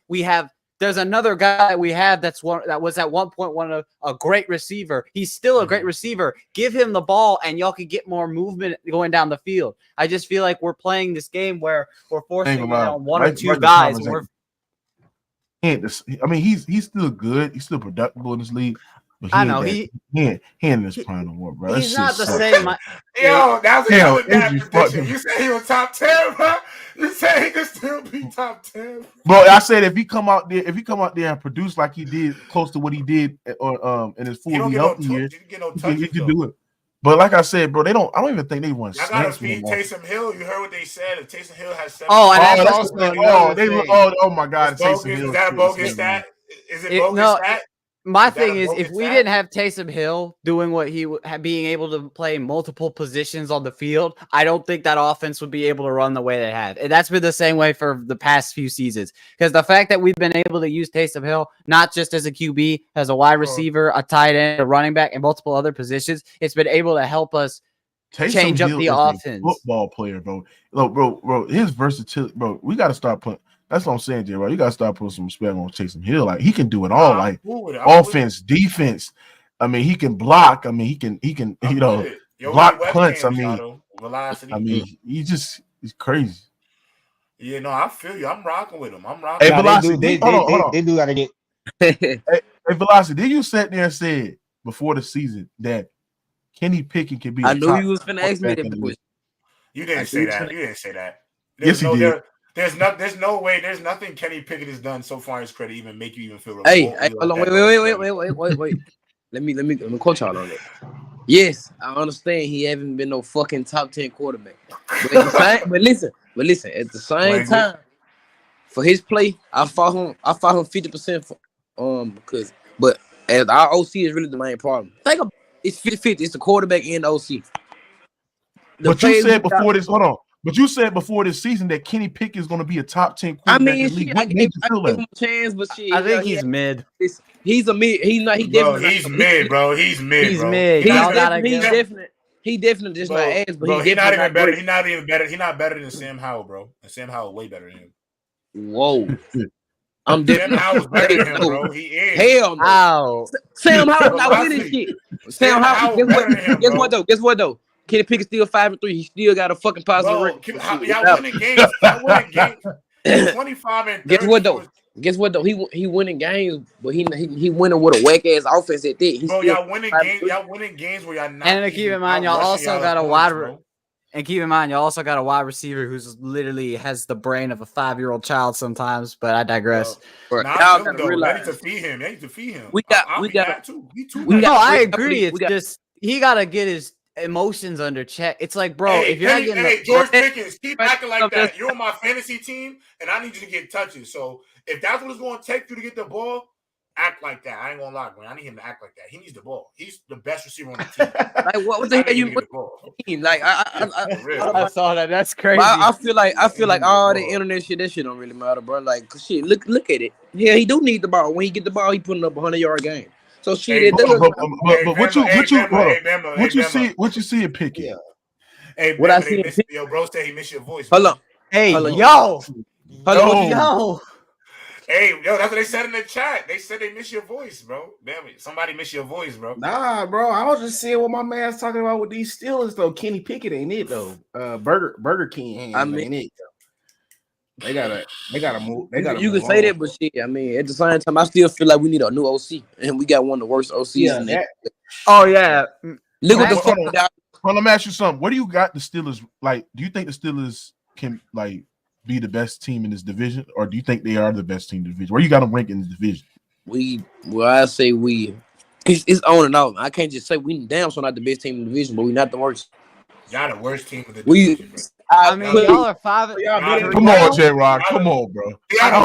there's another guy that we have that was at one point a great receiver. He's still a great receiver. Give him the ball, and y'all could get more movement going down the field. I just feel like we're playing this game where we're forcing it on one or two guys. I mean, he's still good. He's still productive in this league. But he in his prime no more, bro. He's not the same. Yo, that was a good bad prediction. You said he was top 10, bro. You said he could still be top 10. Bro, I said if he come out there and produce like he did, close to what he did in his 40 healthy years, he could do it. But like I said, bro, I don't even think they want. I gotta feed Taysom Hill. You heard what they said. If Taysom Hill has 7, oh my God, Taysom Hill. Is that a bogus stat? Is it bogus stat? My thing is, if we didn't have Taysom Hill doing what he being able to play multiple positions on the field, I don't think that offense would be able to run the way they have. And that's been the same way for the past few seasons. Because the fact that we've been able to use Taysom Hill, not just as a QB, as a wide receiver, a tight end, a running back, and multiple other positions, it's been able to help us change up the offense. Football player, bro. Look, bro, his versatility, bro, we got to start putting. That's what I'm saying, J. Bro. You gotta start putting some respect on Taysom Hill. Like, he can do it all. Like, offense, defense. I mean, he can block. I mean, he can block punts. I mean, velocity. I mean, he's crazy. Yeah, no, I feel you. I'm rocking with him. Hey, Velocity, they do gotta get. Hey, Velocity, did you sit there and said before the season that Kenny Pickett can be? I knew you was finna ask me that question. You didn't say that. You didn't say that. Yes, he did. There's no way. There's nothing Kenny Pickett has done so far in his credit even make you even feel. Hey, hold on, wait. Let me quote y'all on it. Yes, I understand he haven't been no fucking top 10 quarterback. But listen. At the same time, for his play, I fought him 50% but as our OC is really the main problem. Think of it's 50-50. It's the quarterback and the OC. But you said before this, hold on. But you said before this season that Kenny Pickett is going to be a top 10 quarterback. I mean, in the league. I give him a chance, but I think he's mid. He's a mid. He's not. He definitely. He's mid, bro. He's mid. He's bro. mid. He definitely just not ass, but he's not even better. He's not even better. He's not better than Sam Howell, bro. And Sam Howell way better than him. Whoa. I'm Sam Howell's better than him, bro. He is. Hell no. Ow. Sam Howell not winning shit. Sam Howell. Guess what though? Kenny Pickett still 5-3. He still got a fucking positive record. Y'all winning games. Y'all winning games. 25 and 30. Guess what though? He winning games, but he winning with a whack ass offense at that. Bro, y'all winning games. Y'all winning games where y'all not. And keep in mind, y'all also got a wide. And keep in mind, you also got a wide receiver who's literally has the brain of a 5-year-old child sometimes. But I digress. Y'all need to feed him. They need to feed him. I agree. It's just he gotta get his emotions under check. It's like, bro, if you're not getting George Pickens, keep acting like that. You're on my fantasy team, and I need you to get touches. So if that's what it's going to take for you to get the ball, act like that. I ain't gonna lie, man. I need him to act like that. He needs the ball. He's the best receiver on the team. Like what the hell you mean? Like I saw that. That's crazy. I feel like all the internet shit, that shit don't really matter, bro. Like shit, look at it. Yeah, he do need the ball. When he get the ball, he putting up a 100-yard game. So shit, but what you see in Pickett? Yeah. Hey, what I see, yo, bro, say he missed your voice. Hold on. Hey, yo. Hey, yo, that's what they said in the chat. They said they miss your voice, bro. Damn it. Somebody miss your voice, bro. Nah, bro. I was just seeing what my man's talking about with these Steelers, though. Kenny Pickett ain't it, though. Burger King ain't it. They gotta move. You can say that, but shit. I mean, at the same time, I still feel like we need a new OC, and we got one of the worst OCs in there. Oh yeah. Look at the fuck. Well, let me ask you something. What do you got the Steelers like? Do you think the Steelers can like be the best team in this division, or do you think they are the best team in the division? Where you got them rank in the division? I say we. It's on and off. I can't just say we damn so not the best team in the division, but we not the worst. Y'all the worst team in the division, bro. I mean, y'all are 5. Come on, J-Rock. Come on, bro. All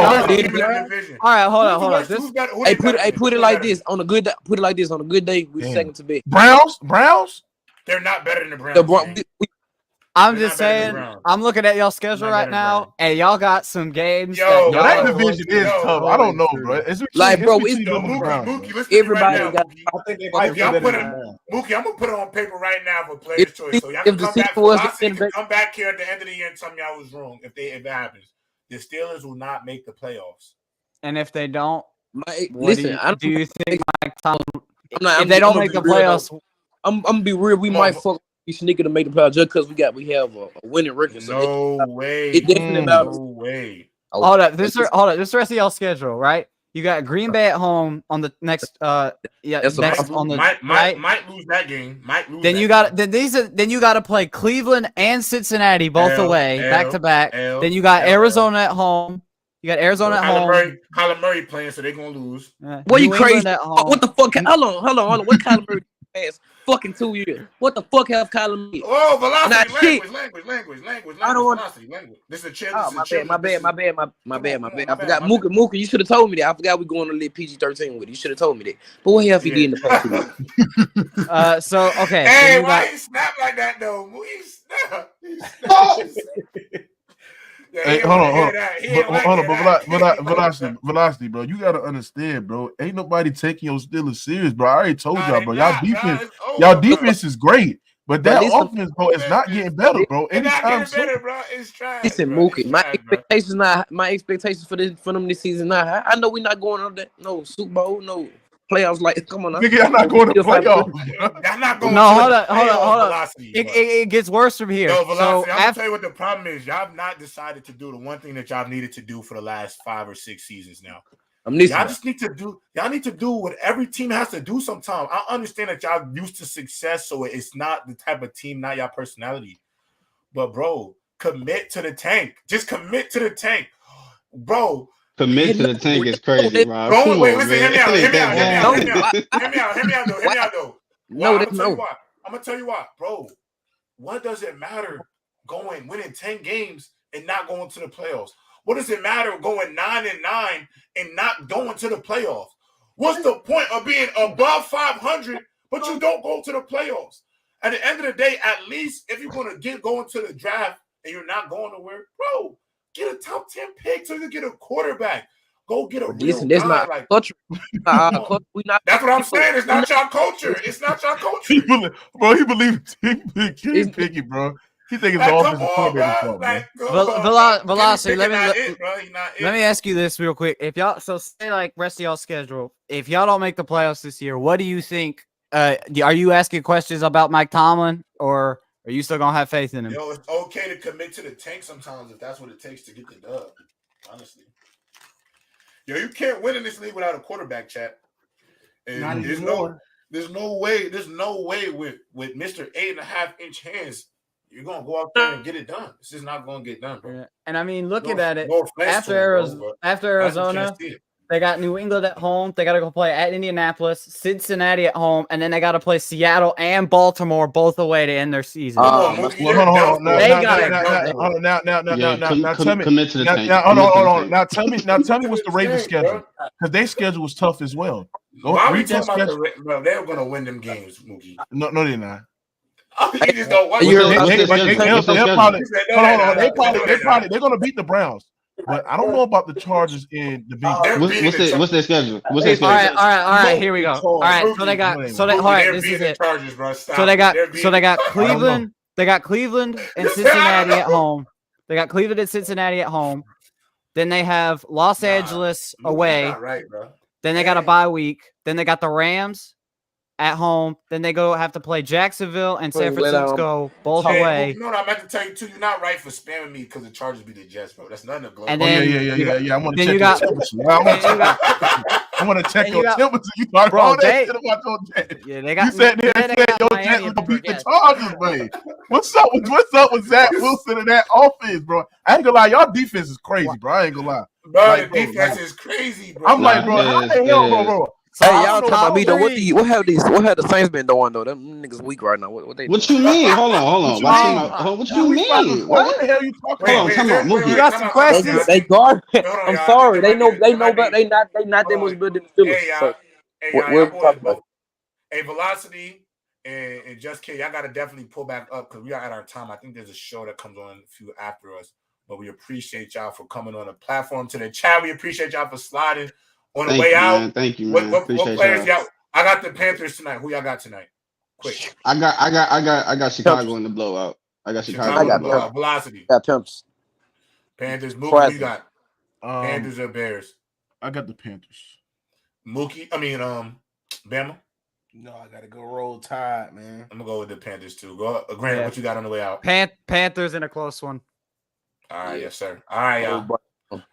right, hold on. Put it like this. On a good day, we're second to best. Browns? They're not better than the Browns. I'm just saying, I'm looking at y'all schedule right now, and y'all got some games. That division is tough. I don't know, bro. It's like, bro, it's Mookie, everybody got. Mookie, I'm gonna put it on paper right now for player's choice. So y'all can come back here at the end of the year and tell me I was wrong if it happens. The Steelers will not make the playoffs. And if they don't, listen, do you think Mike Tomlin? If they don't make the playoffs, I'm gonna be real. We might fuck. We sneaking to make the playoffs just because we have a winning record. So no way. It definitely matters. No way. Hold up. This is the rest of y'all schedule, right? You got Green Bay at home on the next. Might lose that game. Then you got to play Cleveland and Cincinnati both away back to back. Then you got Arizona at home. Kyler Murray playing, so they're gonna lose. What you crazy? What the fuck? Hold on. What Kyler Murray past fucking 2 years? What the fuck have Kyler Murray? Oh, velocity, language. I don't want language. This is a chip. Oh, my bad. I forgot. Mookie, you should have told me that. I forgot we going to live PG-13 with it. You should have told me that. But what have he did in the past? So okay. Hey, why you snap like that though? He snap. Hey, hold on. Velocity, bro. You gotta understand, bro. Ain't nobody taking your Steelers serious, bro. I already told y'all, bro. Y'all defense is great, but that offense, bro, is not getting better, bro. Anytime soon, bro. It's trash. Listen, Mookie, my expectations for them this season not high. I know we're not going on that no Super Bowl, no playoffs. Like, come on, nigga, I'm not going to playoffs. I'm not going. No, hold on. It gets worse from here. Yo, Velocity, I'm gonna tell you what the problem is. Y'all have not decided to do the one thing that y'all needed to do for the last 5 or 6 seasons now. Y'all just need to do what every team has to do sometimes. I understand that y'all used to success, so it's not the type of team, not y'all personality. But bro, commit to the tank. Just commit to the tank, bro. Commit to the tank is crazy, bro. Wait, listen, hear me out, though. I'm gonna tell you why, bro. What does it matter winning 10 games and not going to the playoffs? What does it matter going 9-9 and not going to the playoffs? What's the point of being above 500 but you don't go to the playoffs? At the end of the day, at least if you're gonna going to the draft and you're not going nowhere, bro. Get a top 10 pick so you can get a quarterback. Go get a real guy. Not like culture. That's what I'm saying. It's not your culture. It's not your culture. He believes Kenny Pickett, bro. He think it's all offensive coordinator. Velocity. Let me ask you this real quick. If y'all say like rest of y'all schedule, if y'all don't make the playoffs this year, what do you think? Are you asking questions about Mike Tomlin, or are you still gonna have faith in him? Yo, it's okay to commit to the tank sometimes if that's what it takes to get the dub. Honestly, yo, you can't win in this league without a quarterback, chat. And there's no way with Mr. 8.5-inch hands, you're gonna go out there and get it done. It's just not gonna get done, bro. Yeah. And I mean, looking at it after Arizona, They got New England at home. They got to go play at Indianapolis, Cincinnati at home, and then they got to play Seattle and Baltimore both away to end their season. Hold on. Now tell me. Commit to the tank. Hold on. Now tell me what's the Ravens' schedule? Because their schedule was tough as well. Why are we talking about bro? They're gonna win them games, Mookie. No, they're not. You just don't want They're gonna beat the Browns. But I don't know about the Chargers and the Bengals. What's their schedule? All right. Here we go. All right. So they got. All right. This is it. So they got Cleveland. They got Cleveland and Cincinnati at home. They got Cleveland and Cincinnati at home. Then they have Los Angeles away. Right, bro. Then they got a bye week. Then they got the Rams at home. Then they have to play Jacksonville and San Francisco both away. You know what I meant to tell you too? You're not right for spamming me because the Chargers beat the Jets, bro. That's nothing to glow. And then, I want to check your temperature. I want to check your temperature. You talk all that shit about your Jets. Yeah, they got. You said your Jets gonna beat the Chargers, man. What's up with Zach Wilson and that offense, bro? I ain't gonna lie, y'all defense is crazy, bro. I ain't gonna lie. Bro, the defense is crazy, bro. I'm like, bro, how the hell, bro? So hey, y'all talking about me though? What have the Saints been doing though? Them niggas weak right now. What they? What you mean? Hold on. What you mean? What the hell you talking about? Hold on, come on, Mookie. You got some questions. They guard. I'm sorry. They know, but they not that much better than the Steelers. Hey, Velocity and Just Kid, y'all got to definitely pull back up because we are at our time. I think there's a show that comes on a few after us, but we appreciate y'all for coming on the platform to the chat. We appreciate y'all for sliding on the way out. Man. Thank you, man. What players y'all? I got the Panthers tonight. Who y'all got tonight? Quick. I got Chicago in the blowout. I got Chicago in the blowout. Velocity. Got Temps. Panthers. Mookie, you got Panthers or Bears? I got the Panthers. Mookie, Bama? No, I gotta go Roll Tide, man. I'm gonna go with the Panthers too. Grant, what you got on the way out? Panthers in a close one. All right, yes, sir. All right, y'all.